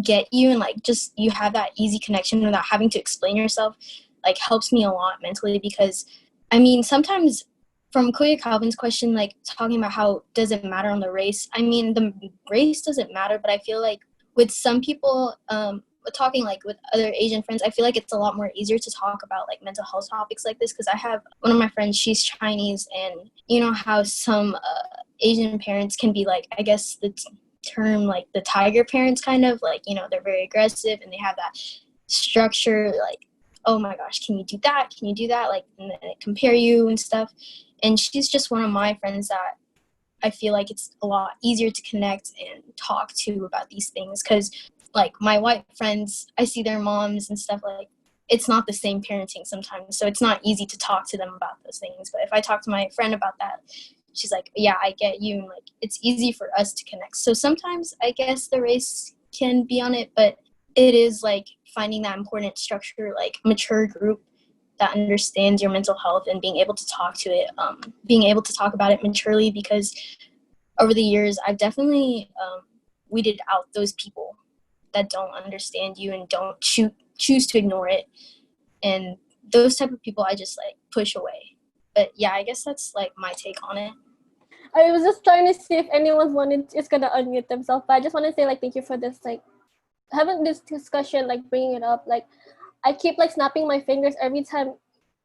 get you and like just you have that easy connection without having to explain yourself, like helps me a lot mentally. Because I mean, sometimes from Kuya Calvin's question, like talking about how does it matter on the race, I mean the race doesn't matter, but I feel like with some people talking like with other Asian friends, I feel like it's a lot more easier to talk about like mental health topics like this, because I have one of my friends, she's Chinese, and you know how some Asian parents can be like, I guess the term like the tiger parents, kind of like, you know, they're very aggressive and they have that structure like, oh my gosh, can you do that, like, and then they compare you and stuff. And she's just one of my friends that I feel like it's a lot easier to connect and talk to about these things, because like my white friends, I see their moms and stuff, like it's not the same parenting sometimes, so it's not easy to talk to them about those things. But if I talk to my friend about that, she's like, yeah, I get you, and like it's easy for us to connect. So sometimes I guess the race can be on it, but it is like finding that important structure, like mature group that understands your mental health and being able to talk to it, being able to talk about it maturely. Because over the years, I've definitely weeded out those people that don't understand you and don't choose to ignore it. And those type of people I just like push away. But yeah, I guess that's like my take on it. I was just trying to see if anyone is gonna unmute themselves, but I just want to say like thank you for this, like having this discussion, like bringing it up. Like I keep like snapping my fingers every time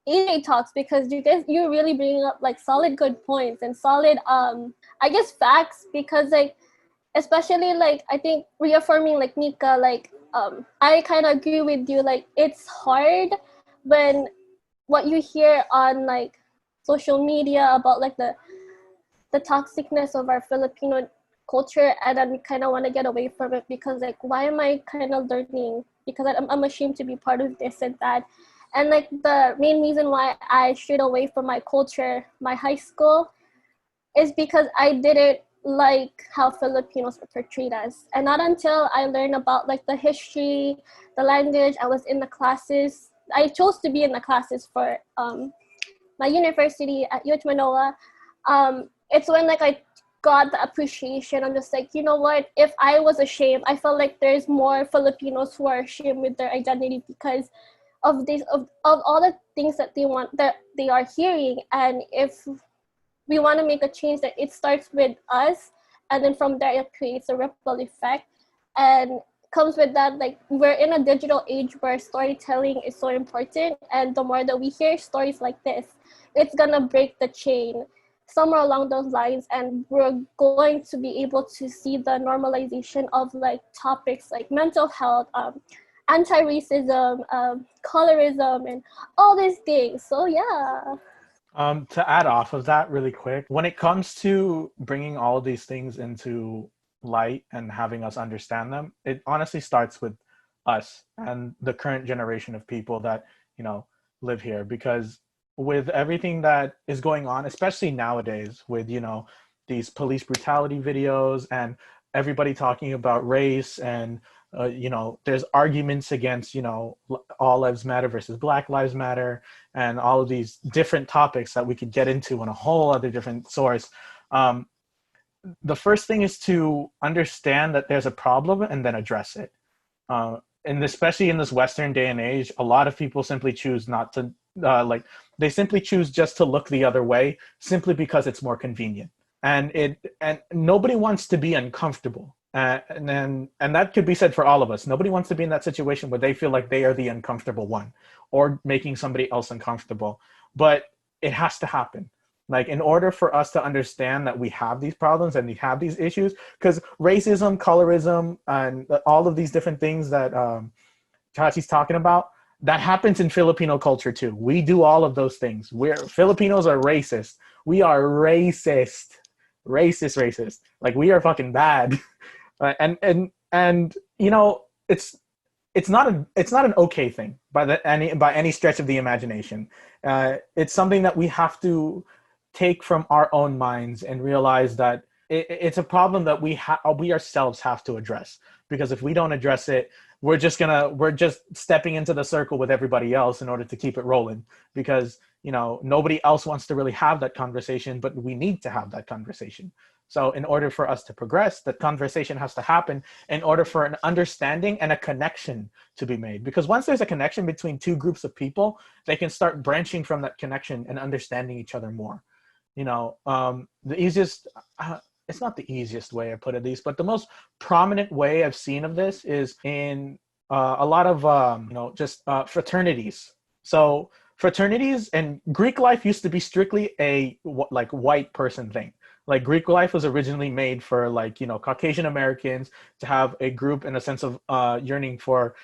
EJ talks, because you're really bringing up like solid good points and solid I guess facts, because like especially like I think reaffirming like Nika, like I kind of agree with you, like it's hard when what you hear on like social media about like the toxicness of our Filipino culture, and then we kind of want to get away from it, because like why am I kind of learning, because I'm ashamed to be part of this and that. And like the main reason why I strayed away from my culture, my high school, is because I didn't like how Filipinos were portrayed as. And not until I learned about like the history, the language, I was in the classes. I chose to be in the classes for my university at UH Manoa. It's when like I got the appreciation. I'm just like, you know what? If I was ashamed, I felt like there's more Filipinos who are ashamed with their identity because of this, of all the things that they are hearing. And if we want to make a change, that it starts with us, and then from there it creates a ripple effect. And comes with that, like we're in a digital age where storytelling is so important, and the more that we hear stories like this, it's gonna break the chain somewhere along those lines, and we're going to be able to see the normalization of like topics like mental health, anti-racism, colorism, and all these things. So yeah. To add off of that really quick, when it comes to bringing all of these things into light and having us understand them, it honestly starts with us and the current generation of people that, you know, live here. Because with everything that is going on, especially nowadays with, you know, these police brutality videos and everybody talking about race and there's arguments against, all lives matter versus Black Lives Matter, and all of these different topics that we could get into on a whole other different source. The first thing is to understand that there's a problem and then address it. And especially in this Western day and age, a lot of people simply choose not to, they simply choose just to look the other way simply because it's more convenient. And nobody wants to be uncomfortable. And that could be said for all of us. Nobody wants to be in that situation where they feel like they are the uncomfortable one or making somebody else uncomfortable. But it has to happen. Like, in order for us to understand that we have these problems and we have these issues, because racism, colorism, and all of these different things that Chachi's talking about, that happens in Filipino culture too. We do all of those things. Filipinos are racist. We are racist. Like, we are fucking bad. And it's not an okay thing by any stretch of the imagination. It's something that we have to take from our own minds and realize that it's a problem that we ourselves have to address. Because if we don't address it, we're just stepping into the circle with everybody else in order to keep it rolling. Because nobody else wants to really have that conversation, but we need to have that conversation. So in order for us to progress, that conversation has to happen in order for an understanding and a connection to be made. Because once there's a connection between two groups of people, they can start branching from that connection and understanding each other more. The easiest, it's not the easiest way I put it, but the most prominent way I've seen of this is in a lot of, fraternities. So fraternities and Greek life used to be strictly a white person thing. Like, Greek life was originally made for Caucasian Americans to have a group and a sense of yearning for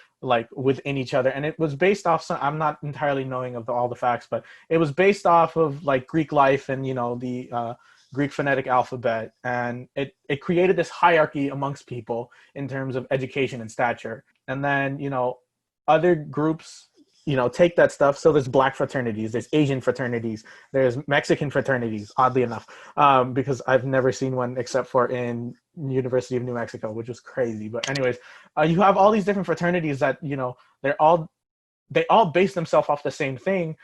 within each other. And it was based off I'm not entirely knowing of all the facts, but it was based off of Greek life and, the Greek phonetic alphabet. And it created this hierarchy amongst people in terms of education and stature. And then, other groups, take that stuff. So there's Black fraternities, there's Asian fraternities, there's Mexican fraternities, oddly enough, because I've never seen one except for in University of New Mexico, which was crazy. But anyways, you have all these different fraternities that, they all base themselves off the same thing.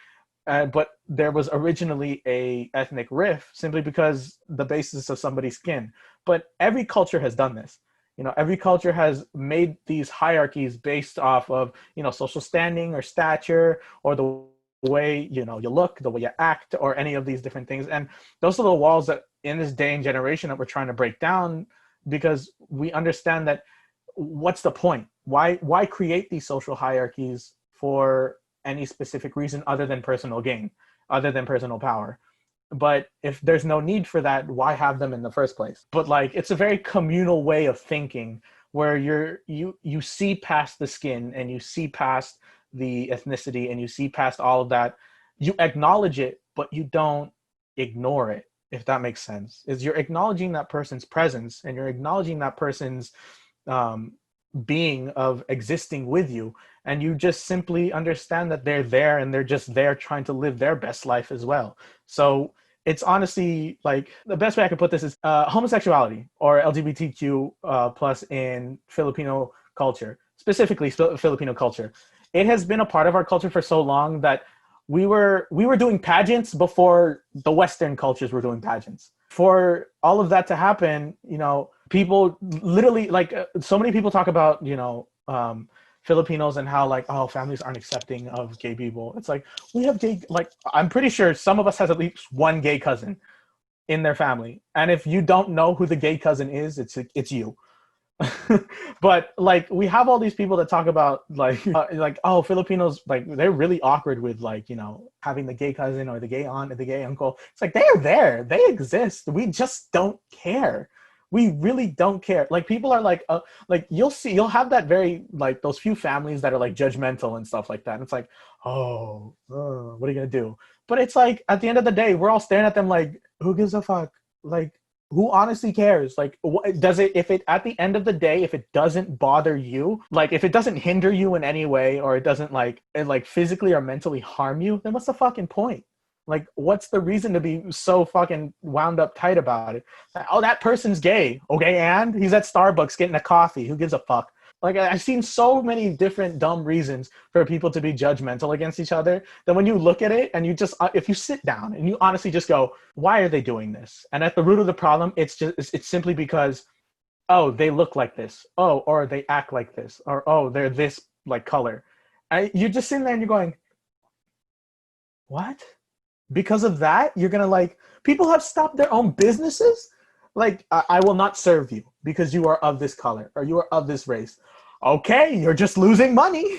But there was originally a ethnic rift simply because the basis of somebody's skin. But every culture has done this. Every culture has made these hierarchies based off of, social standing or stature or the way, you look, the way you act, or any of these different things. And those are the walls that in this day and generation that we're trying to break down, because we understand that what's the point? Why create these social hierarchies for any specific reason other than personal gain, other than personal power? But if there's no need for that, why have them in the first place? But it's a very communal way of thinking where you see past the skin and you see past the ethnicity and you see past all of that. You acknowledge it, but you don't ignore it, if that makes sense. You're acknowledging that person's presence and you're acknowledging that person's being of existing with you, and you just simply understand that they're there and they're just there trying to live their best life as well. So it's honestly the best way I could put this is homosexuality or LGBTQ plus in Filipino culture, specifically Filipino culture. It has been a part of our culture for so long that we were doing pageants before the Western cultures were doing pageants. For all of that to happen, people literally so many people talk about, Filipinos and how, families aren't accepting of gay people. It's we have gay, I'm pretty sure some of us has at least one gay cousin in their family. And if you don't know who the gay cousin is, it's you. But we have all these people that talk about oh, Filipinos, they're really awkward with having the gay cousin or the gay aunt or the gay uncle. It's they're there, they exist, we just don't care. We really don't care. People are you'll have that very those few families that are judgmental and stuff like that. And it's what are you gonna do? But it's at the end of the day, we're all staring at them who gives a fuck? Who honestly cares? Does it, if it, at the end of the day, if it doesn't bother you, if it doesn't hinder you in any way, or it doesn't physically or mentally harm you, then what's the fucking point? What's the reason to be so fucking wound up tight about it? Oh, that person's gay. Okay, and he's at Starbucks getting a coffee. Who gives a fuck? Like, I've seen so many different dumb reasons for people to be judgmental against each other that when you look at it and you just, if you sit down and you honestly just go, why are they doing this? And at the root of the problem, it's simply because, oh, they look like this. Oh, or they act like this. Or, oh, they're this like color. You're just sitting there and you're going, what? Because of that, you're going to like, people have stopped their own businesses. Like, I will not serve you because you are of this color or you are of this race. Okay, you're just losing money.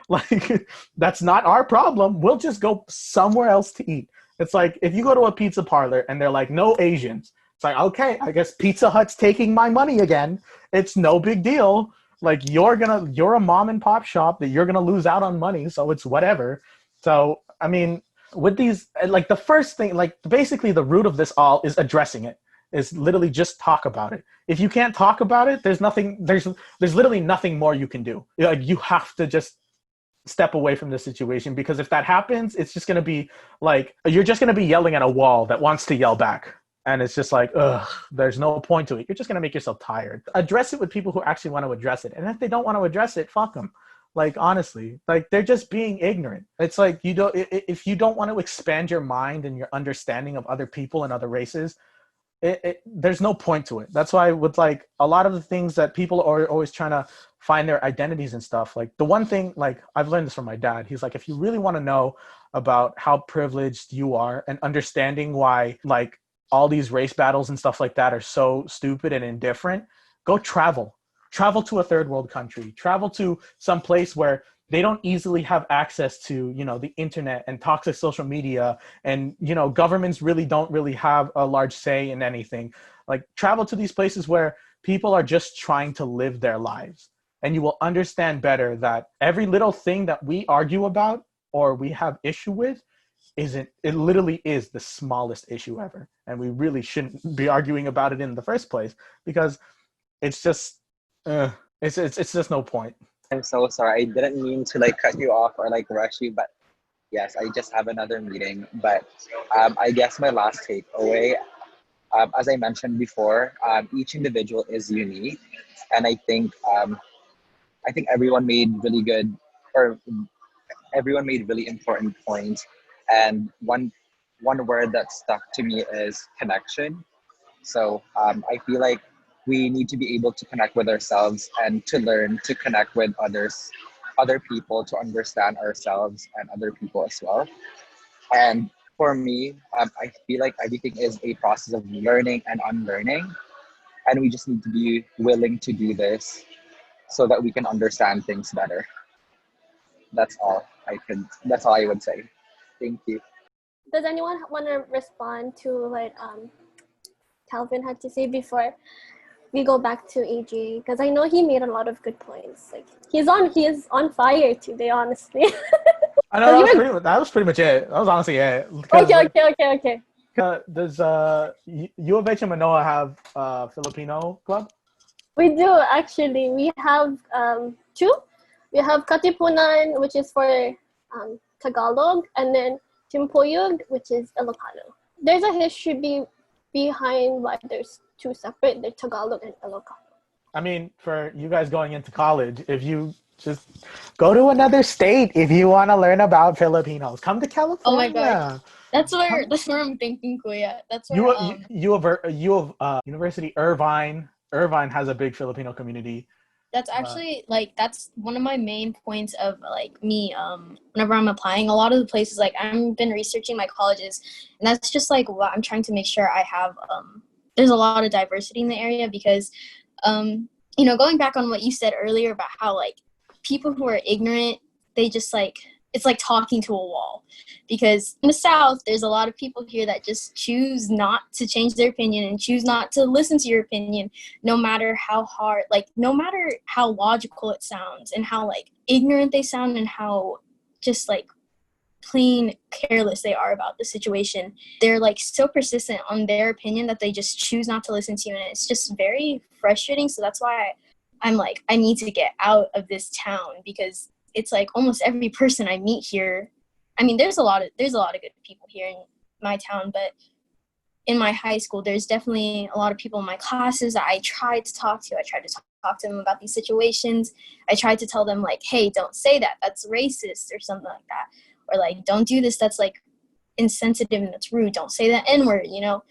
Like, that's not our problem. We'll just go somewhere else to eat. It's like, if you go to a pizza parlor and they're like, no Asians. It's like, okay, I guess Pizza Hut's taking my money again. It's no big deal. Like, you're a mom and pop shop that you're going to lose out on money. So it's whatever. So, I mean, with these, like the first thing, like basically the root of this all is addressing it. Is literally just talk about it. If you can't talk about it, there's literally nothing more you can do. Like, you have to just step away from the situation, because if that happens, it's just going to be like, you're just going to be yelling at a wall that wants to yell back. And it's just like, ugh, there's no point to it. You're just going to make yourself tired. Address it with people who actually want to address it. And if they don't want to address it, fuck them. Like, honestly, like, they're just being ignorant. It's like, if you don't want to expand your mind and your understanding of other people and other races, there's no point to it. That's why with like a lot of the things that people are always trying to find their identities and stuff, like the one thing, like I've learned this from my dad, he's like, if you really want to know about how privileged you are and understanding why like all these race battles and stuff like that are so stupid and indifferent, go travel to a third world country, travel to some place where they don't easily have access to, you know, the internet and toxic social media, and, you know, governments don't really have a large say in anything. Like, travel to these places where people are just trying to live their lives, and you will understand better that every little thing that we argue about or we have issue with it literally is the smallest issue ever, and we really shouldn't be arguing about it in the first place, because it's just it's just no point. I'm so sorry. I didn't mean to like cut you off or like rush you, but yes, I just have another meeting. But I guess my last takeaway, as I mentioned before, each individual is unique, and I think everyone made really important points, and one word that stuck to me is connection. So I feel like we need to be able to connect with ourselves and to learn to connect with other people, to understand ourselves and other people as well. And for me, I feel like everything is a process of learning and unlearning. And we just need to be willing to do this so that we can understand things better. That's all I would say. Thank you. Does anyone want to respond to what Calvin had to say before we go back to AJ? Because I know he made a lot of good points. Like, he is on fire today, honestly. I know that was pretty much it. That was honestly it. Okay. Does U of H and Manoa have Filipino club? We do, actually. We have two. We have Katipunan, which is for Tagalog, and then Timpuyog, which is Ilocano. There's a history behind why there's two separate, the Tagalog and Ilocano. I mean, for you guys going into college, if you just go to another state, if you want to learn about Filipinos, come to California. Oh my God. That's where I'm thinking, Kuya. That's where University Irvine has a big Filipino community. That's actually that's one of my main points of like me whenever I'm applying a lot of the places. Like, I've been researching my colleges, and that's just like what I'm trying to make sure I have there's a lot of diversity in the area, because going back on what you said earlier about how like people who are ignorant, they just like, it's like talking to a wall, because in the South, there's a lot of people here that just choose not to change their opinion and choose not to listen to your opinion, no matter how hard, like, no matter how logical it sounds and how like ignorant they sound and how just like plain careless they are about the situation. They're like so persistent on their opinion that they just choose not to listen to you, and it's just very frustrating. So that's why I'm like, I need to get out of this town, because it's like almost every person I meet here. I mean, there's a lot of good people here in my town, but in my high school, there's definitely a lot of people in my classes that I tried to talk talk to them about these situations. I try to tell them, like, hey, don't say that. That's racist or something like that. Or, like, don't do this. That's, like, insensitive and that's rude. Don't say that N-word, you know?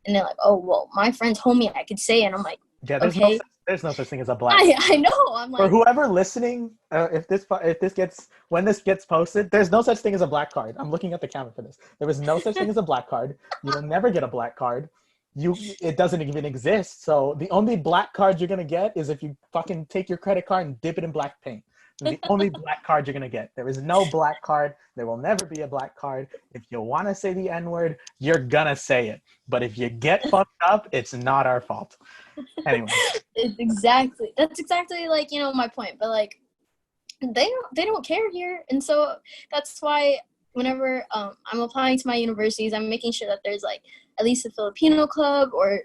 And they're like, oh, well, my friend told me I could say it. And I'm like, Yeah, okay. There's no such thing as a black. I know. I'm like, for whoever listening, when this gets posted, there's no such thing as a black card. I'm looking at the camera for this. There is no such thing as a black card. You will never get a black card. It doesn't even exist. So the only black card you're gonna get is if you fucking take your credit card and dip it in black paint. The only black card you're gonna get. There is no black card. There will never be a black card. If you want to say the N-word, you're gonna say it. But if you get fucked up, it's not our fault. Anyway. That's exactly like, you know, my point. But like, they don't care here, and so that's why whenever I'm applying to my universities, I'm making sure that there's like at least a Filipino club or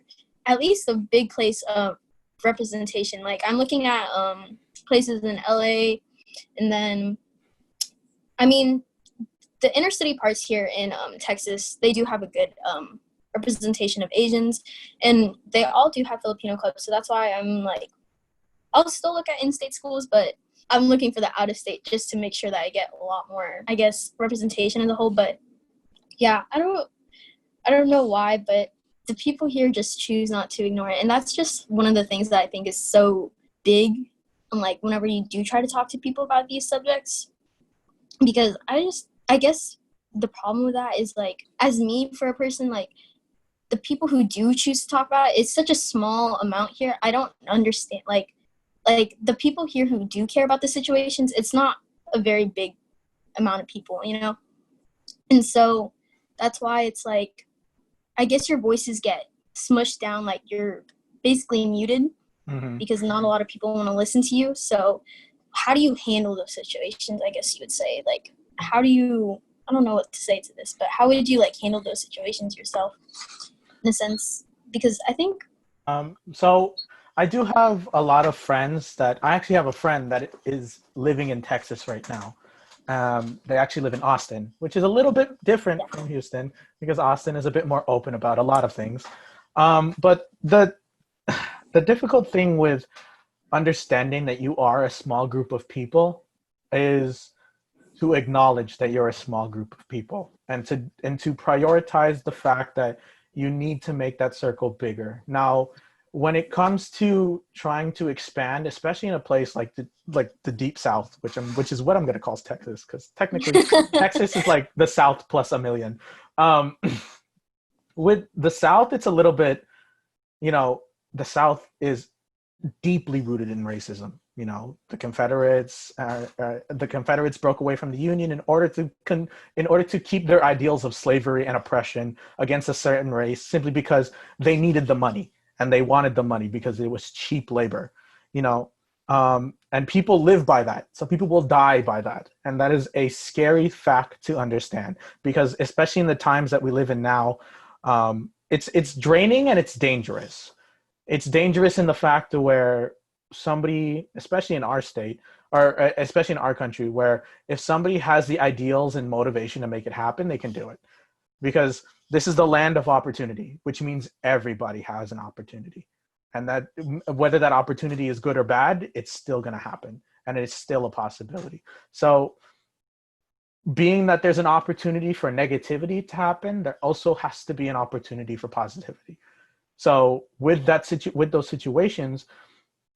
at least a big place of representation. Like I'm looking at places in LA, and then I mean the inner city parts here in Texas, they do have a good representation of Asians, and they all do have Filipino clubs. So that's why I'm like, I'll still look at in-state schools, but I'm looking for the out-of-state just to make sure that I get a lot more, I guess, representation as a whole. But yeah, I don't know why, but the people here just choose not to ignore it. And that's just one of the things that I think is so big. And like whenever you do try to talk to people about these subjects, because I guess the problem with that is like, as me, for a person, like the people who do choose to talk about it, it's such a small amount here. I don't understand, like the people here who do care about the situations, it's not a very big amount of people, you know? And so that's why it's like, I guess your voices get smushed down, like you're basically muted because not a lot of people want to listen to you. So how do you handle those situations, I guess you would say? Like, how do you, I don't know what to say to this, but how would you like handle those situations yourself in a sense? Because I think... So I do have a lot of friends I actually have a friend that is living in Texas right now. They actually live in Austin, which is a little bit different from Houston because Austin is a bit more open about a lot of things. But the difficult thing with understanding that you are a small group of people is to acknowledge that you're a small group of people and to prioritize the fact that you need to make that circle bigger. Now, when it comes to trying to expand, especially in a place like the deep South, which is what I'm going to call Texas, because technically Texas is like the South plus a million. With the South, it's a little bit, you know, the South is deeply rooted in racism. You know, the Confederates broke away from the Union in order to keep their ideals of slavery and oppression against a certain race, simply because they needed the money. And they wanted the money because it was cheap labor, you know, and people live by that. So people will die by that. And that is a scary fact to understand, because especially in the times that we live in now, it's draining and it's dangerous. It's dangerous in the fact where somebody, especially in our state, or especially in our country, where if somebody has the ideals and motivation to make it happen, they can do it. Because this is the land of opportunity, which means everybody has an opportunity. And that whether that opportunity is good or bad, it's still going to happen. And it's still a possibility. So being that there's an opportunity for negativity to happen, there also has to be an opportunity for positivity. So with those situations,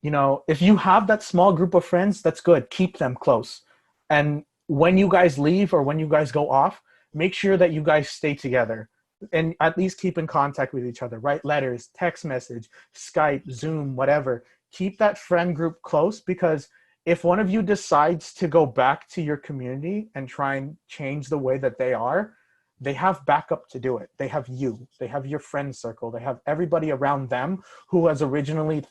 you know, if you have that small group of friends, that's good. Keep them close. And when you guys leave or when you guys go off, make sure that you guys stay together and at least keep in contact with each other. Write letters, text message, Skype, Zoom, whatever. Keep that friend group close, because if one of you decides to go back to your community and try and change the way that they are, they have backup to do it. They have you. They have your friend circle. They have everybody around them who has originally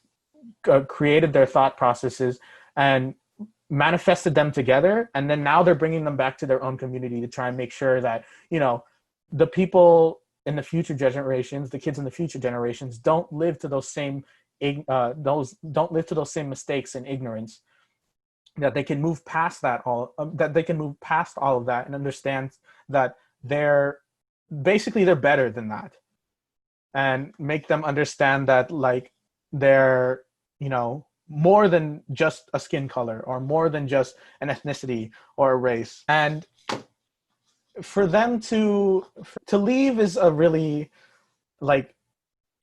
created their thought processes and manifested them together, and then now they're bringing them back to their own community to try and make sure that, you know, the people in the future generations, the kids in the future generations, don't live to those same mistakes and ignorance. That they can move past all of that and understand that they're better than that, and make them understand that, like, they're, you know, more than just a skin color or more than just an ethnicity or a race. And for them to leave is a really, like,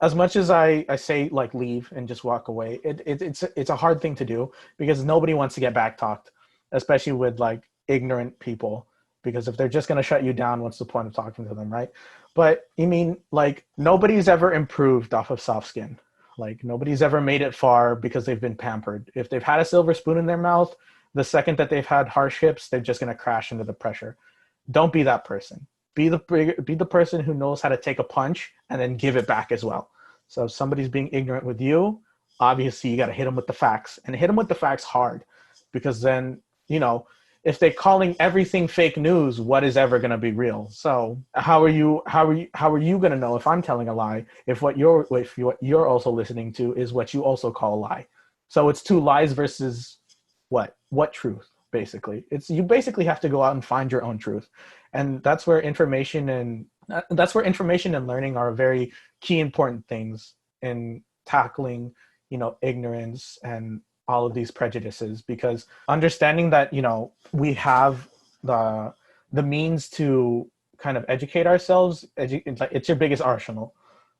as much as I say like leave and just walk away, it's a hard thing to do because nobody wants to get back talked, especially with like ignorant people, because if they're just going to shut you down, what's the point of talking to them, right? But I mean, like, nobody's ever improved off of soft skin. Like, nobody's ever made it far because they've been pampered. If they've had a silver spoon in their mouth, the second that they've had hardships, they're just going to crash into the pressure. Don't be that person. Be the person who knows how to take a punch and then give it back as well. So if somebody's being ignorant with you, obviously you got to hit them with the facts, and hit them with the facts hard, because then, you know, if they're calling everything fake news, what is ever going to be real? So how are you going to know if I'm telling a lie if what you're also listening to is what you also call a lie? So it's two lies versus what truth? Basically, you basically have to go out and find your own truth, and that's where information and learning are very key important things in tackling, you know, ignorance and all of these prejudices, because understanding that, you know, we have the means to kind of educate ourselves, it's your biggest arsenal.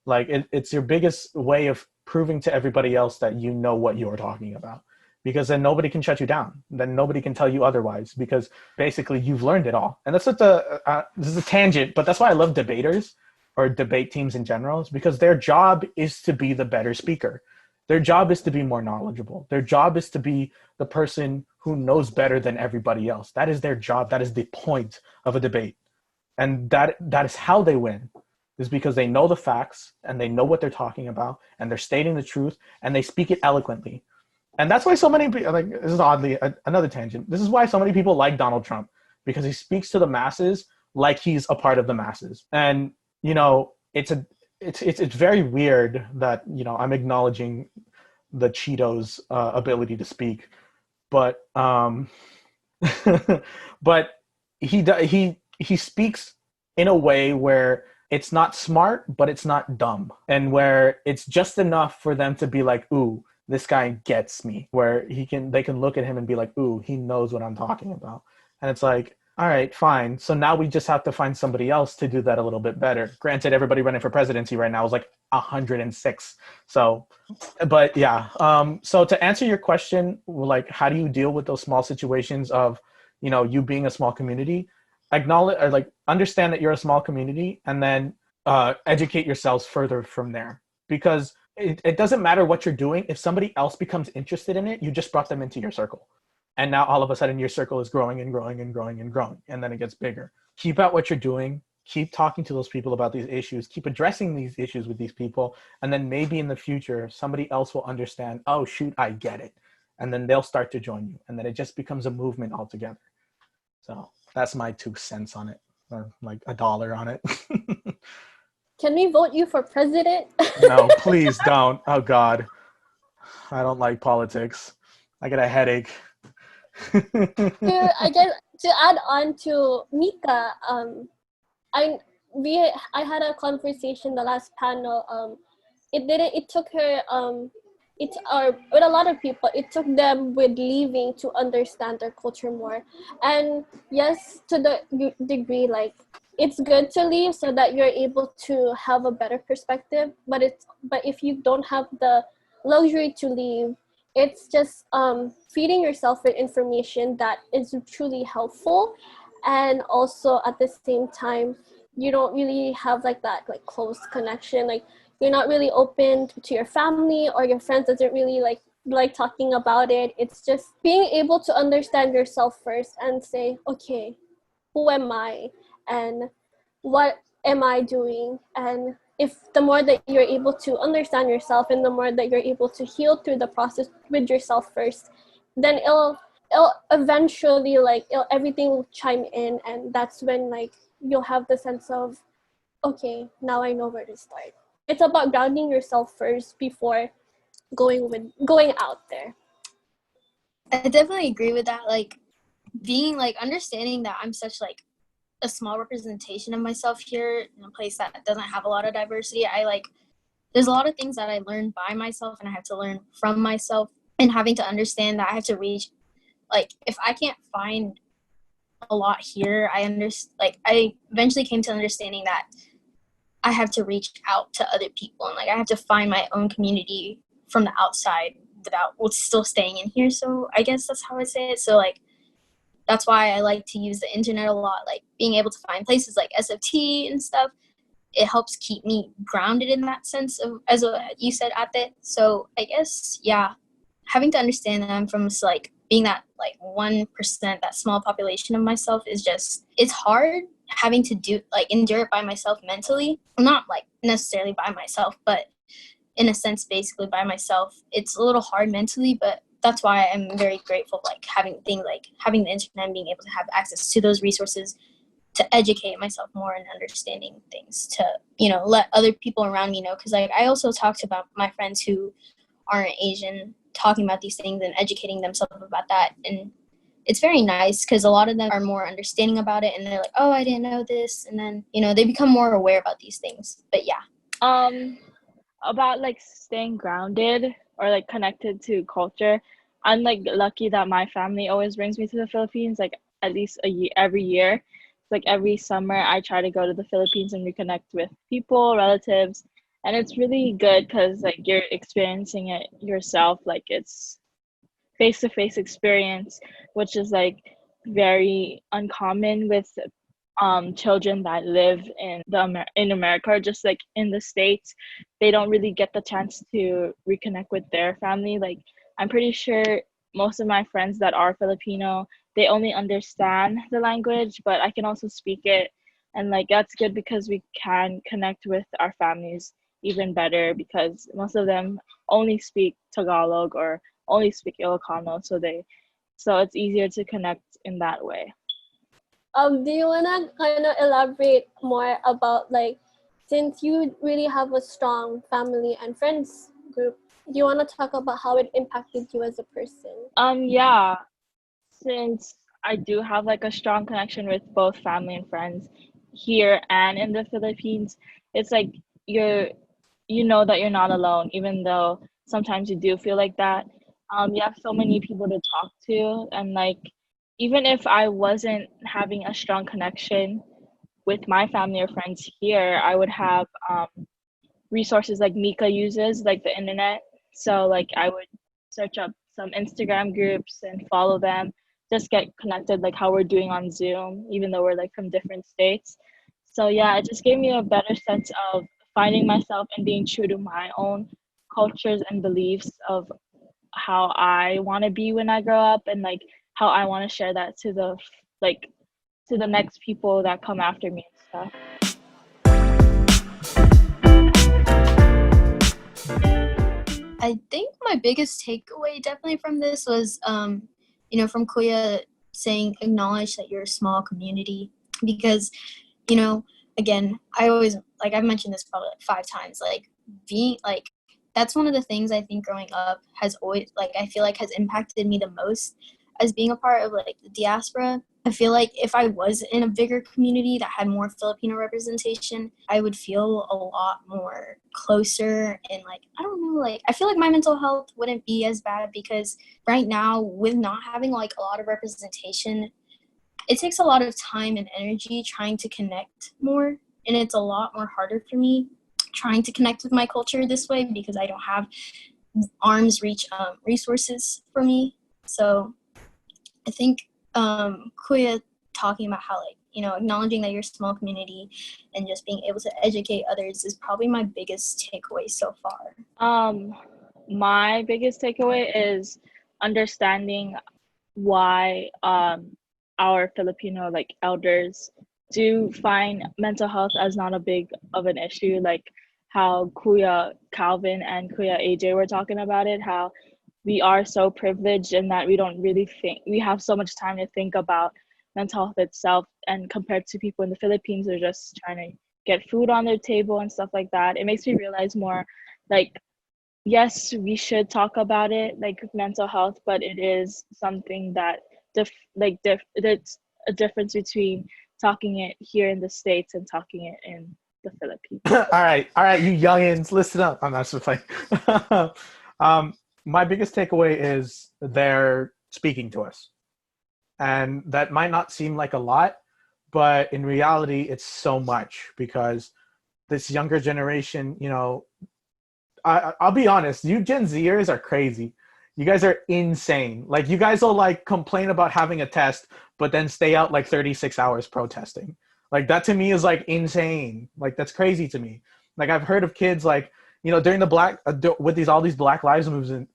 Like, it's your biggest way of proving to everybody else that you know what you're talking about, because then nobody can shut you down. Then nobody can tell you otherwise, because basically you've learned it all. And that's what this is a tangent, but that's why I love debaters or debate teams in general, is because their job is to be the better speaker. Their job is to be more knowledgeable. Their job is to be the person who knows better than everybody else. That is their job. That is the point of a debate. And that is how they win, is because they know the facts and they know what they're talking about, and they're stating the truth, and they speak it eloquently. And that's why so many people, like, this is oddly another tangent. This is why so many people like Donald Trump, because he speaks to the masses like he's a part of the masses. And, you know, it's very weird that, you know, I'm acknowledging the Cheetos ability to speak, but but he speaks in a way where it's not smart, but it's not dumb, and where it's just enough for them to be like, ooh, this guy gets me, where they can look at him and be like, ooh, he knows what I'm talking about. And it's like, all right, fine. So now we just have to find somebody else to do that a little bit better. Granted, everybody running for presidency right now is like 106. So, but yeah. So to answer your question, like, how do you deal with those small situations of, you know, you being a small community? Acknowledge, or like, understand that you're a small community, and then educate yourselves further from there. Because it doesn't matter what you're doing. If somebody else becomes interested in it, you just brought them into your circle. And now all of a sudden your circle is growing and growing and growing and growing. And then it gets bigger. Keep out what you're doing. Keep talking to those people about these issues. Keep addressing these issues with these people. And then maybe in the future, somebody else will understand, oh, shoot, I get it. And then they'll start to join you. And then it just becomes a movement altogether. So that's my 2 cents on it, or like $1 on it. Can we vote you for president? No, please don't. Oh, God. I don't like politics. I get a headache. I guess to add on to Mika, I had a conversation the last panel. It took her with a lot of people, it took them with leaving to understand their culture more. And yes, to the degree, like, it's good to leave so that you're able to have a better perspective, but if you don't have the luxury to leave, it's just feeding yourself with information that is truly helpful. And also at the same time, you don't really have like that like close connection, like you're not really open to your family, or your friends doesn't really like talking about it. It's just being able to understand yourself first and say, okay, who am I and what am I doing? And if the more that you're able to understand yourself, and the more that you're able to heal through the process with yourself first, then it'll eventually everything will chime in, and that's when like you'll have the sense of, okay, now I know where to start. It's about grounding yourself first before going out there. I definitely agree with that. Like, being like understanding that I'm such like a small representation of myself here in a place that doesn't have a lot of diversity. There's a lot of things that I learned by myself, and I have to learn from myself and having to understand that I have to reach, like, if I can't find a lot here, I eventually came to understanding that I have to reach out to other people, and like I have to find my own community from the outside without still staying in here. So I guess that's how I say it. So like that's why I like to use the internet a lot, like being able to find places like SFT and stuff. It helps keep me grounded in that sense of, as you said, Ate. So I guess, yeah, having to understand that I'm from like being that like 1%, that small population of myself is just, it's hard having to do like endure it by myself mentally. Not like necessarily by myself, but in a sense, basically by myself. It's a little hard mentally, but that's why I'm very grateful, like having things like having the internet and being able to have access to those resources to educate myself more and understanding things, to, you know, let other people around me know. Because like I also talked about my friends who aren't Asian talking about these things and educating themselves about that, and it's very nice because a lot of them are more understanding about it, and they're like, oh, I didn't know this, and then, you know, they become more aware about these things. But yeah. About like staying grounded or like connected to culture, I'm like lucky that my family always brings me to the Philippines, like at least a year, every year. Like every summer I try to go to the Philippines and reconnect with people, relatives, and it's really good because like you're experiencing it yourself. Like it's face-to-face experience, which is like very uncommon with children that live in America, or just like in the States. They don't really get the chance to reconnect with their family. Like I'm pretty sure most of my friends that are Filipino, they only understand the language, but I can also speak it, and like that's good because we can connect with our families even better, because most of them only speak Tagalog or only speak Ilocano, so it's easier to connect in that way. Do you wanna kind of elaborate more about, like, since you really have a strong family and friends group, do you want to talk about how it impacted you as a person? Yeah, since I do have like a strong connection with both family and friends here and in the Philippines, it's like you're you know that you're not alone, even though sometimes you do feel like that. You have so many people to talk to, and like even if I wasn't having a strong connection with my family or friends here, I would have resources like Mika uses, like the internet. So like I would search up some Instagram groups and follow them, just get connected like how we're doing on Zoom, even though we're like from different states. So yeah, it just gave me a better sense of finding myself and being true to my own cultures and beliefs of how I want to be when I grow up, and like how I want to share that to like to the next people that come after me and stuff. I think my biggest takeaway definitely from this was, you know, from Kuya saying acknowledge that you're a small community, because, you know, again, I always, like I've mentioned this probably like 5 times, like being like, that's one of the things I think growing up has always, like, I feel like has impacted me the most as being a part of like the diaspora. I feel like if I was in a bigger community that had more Filipino representation, I would feel a lot more closer, and like, I don't know, like I feel like my mental health wouldn't be as bad, because right now with not having like a lot of representation, it takes a lot of time and energy trying to connect more, and it's a lot more harder for me trying to connect with my culture this way because I don't have arms reach resources for me. So I think Kuya talking about how, like, you know, acknowledging that you're a small community and just being able to educate others is probably my biggest takeaway so far. My biggest takeaway is understanding why our Filipino like elders do find mental health as not a big of an issue, like how Kuya Calvin and Kuya AJ were talking about it, how we are so privileged in that we don't really think we have so much time to think about mental health itself, and compared to people in the Philippines, they're just trying to get food on their table and stuff like that. It makes me realize more, like, yes, we should talk about it, like mental health, but it is something that there's a difference between talking it here in the States and talking it in the Philippines. All right, you youngins, listen up. I'm not just playing. my biggest takeaway is they're speaking to us. And that might not seem like a lot, but in reality, it's so much because this younger generation, you know, I'll be honest, you Gen Zers are crazy. You guys are insane. Like, you guys will like complain about having a test, but then stay out like 36 hours protesting. Like, that to me is like insane. Like, that's crazy to me. Like, I've heard of kids like, you know, during the with these all these Black Lives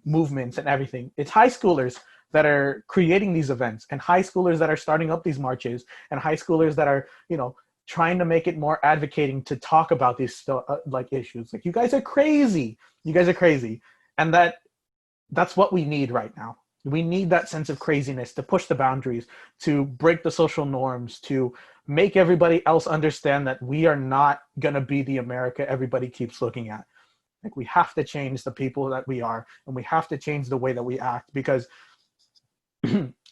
movements and everything. It's high schoolers that are creating these events, and high schoolers that are starting up these marches, and high schoolers that are, you know, trying to make it more advocating to talk about these like issues. Like, you guys are crazy. You guys are crazy, and that's what we need right now. We need that sense of craziness to push the boundaries, to break the social norms, to make everybody else understand that we are not going to be the America everybody keeps looking at. Like, we have to change the people that we are, and we have to change the way that we act, because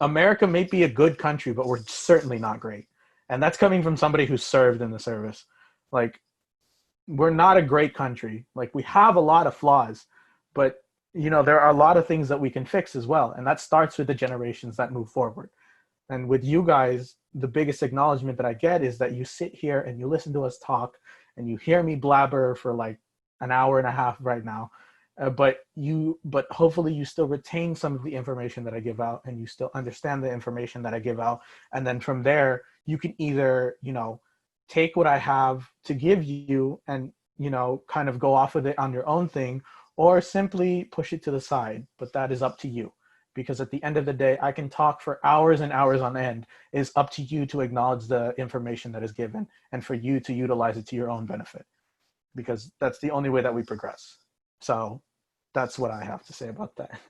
America may be a good country, but we're certainly not great. And that's coming from somebody who served in the service. Like, we're not a great country. Like, we have a lot of flaws, but you know, there are a lot of things that we can fix as well. And that starts with the generations that move forward. And with you guys, the biggest acknowledgement that I get is that you sit here and you listen to us talk, and you hear me blabber for like an hour and a half right now. But hopefully you still retain some of the information that I give out, and you still understand the information that I give out. And then from there, you can either, you know, take what I have to give you and, you know, kind of go off with it on your own thing, or simply push it to the side. But that is up to you, because at the end of the day, I can talk for hours and hours on end. It's up to you to acknowledge the information that is given, and for you to utilize it to your own benefit, because that's the only way that we progress. So that's what I have to say about that.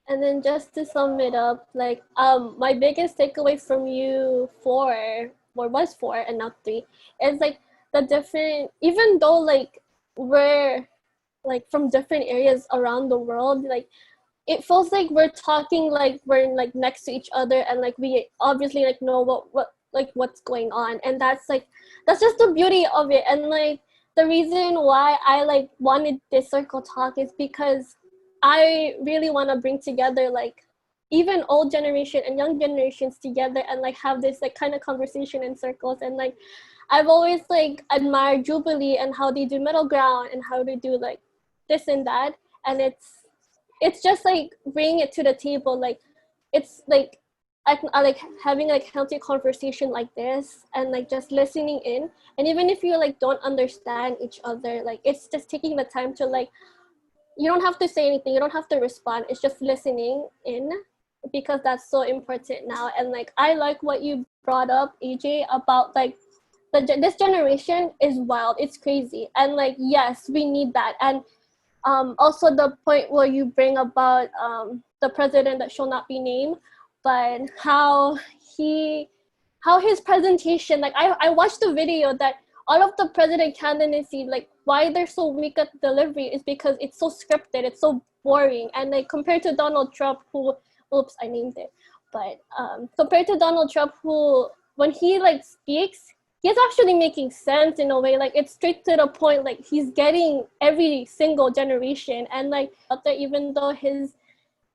And then just to sum it up, like my biggest takeaway from you was four and not three, is like the different, even though like we're like from different areas around the world, like it feels like we're talking like we're like next to each other, and like we obviously like know what's going on. And that's just the beauty of it. And like the reason why I like wanted this circle talk is because I really want to bring together like even old generation and young generations together, and like have this like kind of conversation in circles. And like I've always like admired Jubilee and how they do middle ground and how they do like this and that. And it's just like bringing it to the table. Like it's like I like having like healthy conversation like this, and like just listening in. And even if you like don't understand each other, like it's just taking the time to like, you don't have to say anything, you don't have to respond, it's just listening in, because that's so important now. And like I like what you brought up, AJ, about like this generation is wild, it's crazy, and like yes, we need that. And also the point where you bring about the president that shall not be named, but how his presentation, like I watched the video that all of the president candidacy, like why they're so weak at delivery is because it's so scripted, it's so boring. And like compared to Donald Trump, who, oops, I named it, but compared to Donald Trump, who when he like speaks, he's actually making sense in a way. Like it's straight to the point, like he's getting every single generation. And like out there, even though his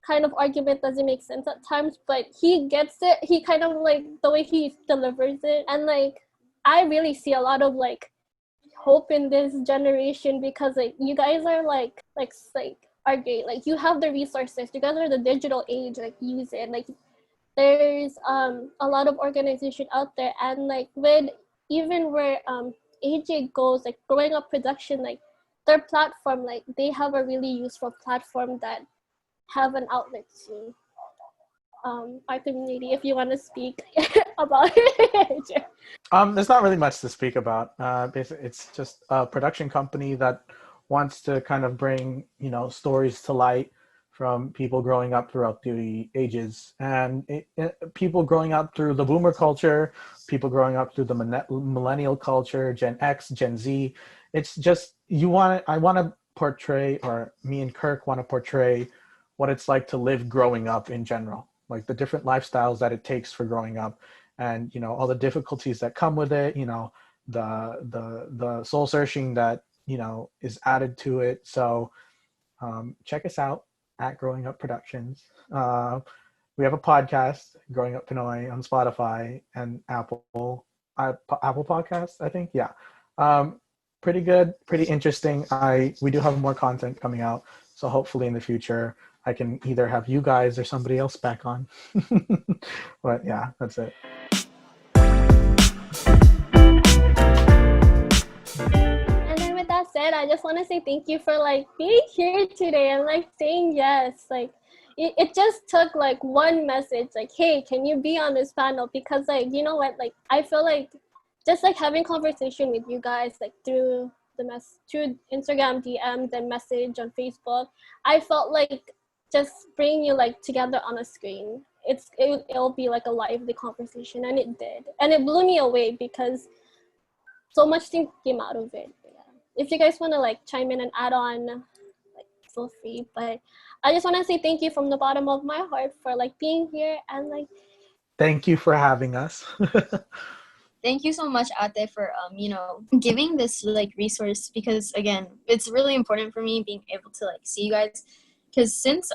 kind of argument doesn't make sense at times, but he gets it. He kind of like the way he delivers it. And like I really see a lot of like hope in this generation, because like you guys are like are great. Like you have the resources, you guys are the digital age, like use it. Like there's a lot of organization out there. And like with even where AJ goes, like growing up production, like their platform, like they have a really useful platform that have an outlet to our community. If you want to speak about it. There's not really much to speak about. Basically, it's just a production company that wants to kind of bring, you know, stories to light from people growing up throughout the ages, and people growing up through the boomer culture, people growing up through the millennial culture, Gen X, Gen Z. It's just I want to portray, or me and Kirk want to portray, what it's like to live growing up in general, like the different lifestyles that it takes for growing up, and you know all the difficulties that come with it, you know, the soul searching that, you know, is added to it. So check us out. at Growing Up Productions. We have a podcast, Growing Up Pinoy, on Spotify and Apple Podcasts, I think. Yeah. Pretty good, pretty interesting. We do have more content coming out, so hopefully in the future I can either have you guys or somebody else back on. But yeah, that's it. And then with that said, I just want to say thank you for like being here today and like saying yes. Like it just took like one message, like, hey, can you be on this panel? Because like, you know what, like I feel like just like having conversation with you guys like through through Instagram DMs and message on Facebook, I felt like just bringing you like together on a screen. It'll be like a lively conversation, and it did, and it blew me away because so much things came out of it. Yeah. If you guys want to like chime in and add on, like feel free. But I just want to say thank you from the bottom of my heart for like being here and like. Thank you for having us. Thank you so much, Ate, for giving this like resource, because again, it's really important for me being able to like see you guys, because since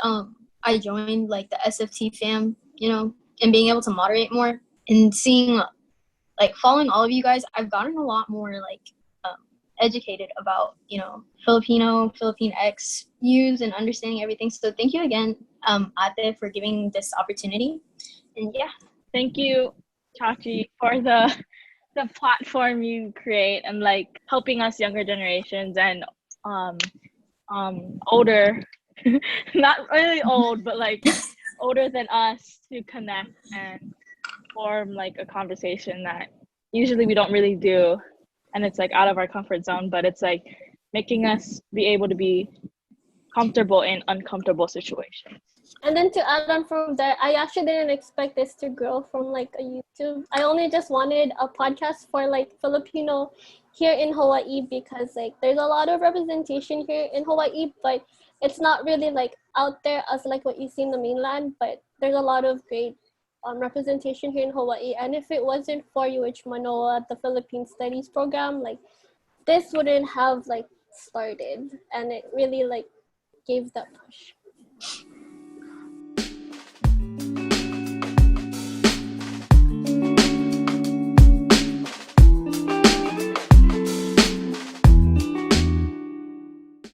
I joined like the SFT fam, and being able to moderate more and seeing like following all of you guys, I've gotten a lot more like educated about Philippine X views and understanding everything. So thank you again, Ate, for giving this opportunity. And yeah, thank you, Chachi, for the platform you create and like helping us younger generations and older not really old, but like older than us, to connect and form like a conversation that usually we don't really do, and it's like out of our comfort zone, but it's like making us be able to be comfortable in uncomfortable situations. And then to add on from there, I actually didn't expect this to grow from like a YouTube. I only just wanted a podcast for like Filipino here in Hawaii, because like there's a lot of representation here in Hawaii, but it's not really like out there as like what you see in the mainland. But there's a lot of great representation here in Hawaii. And if it wasn't for UH Manoa, the Philippine Studies program, like this wouldn't have like started, and it really like gave that push.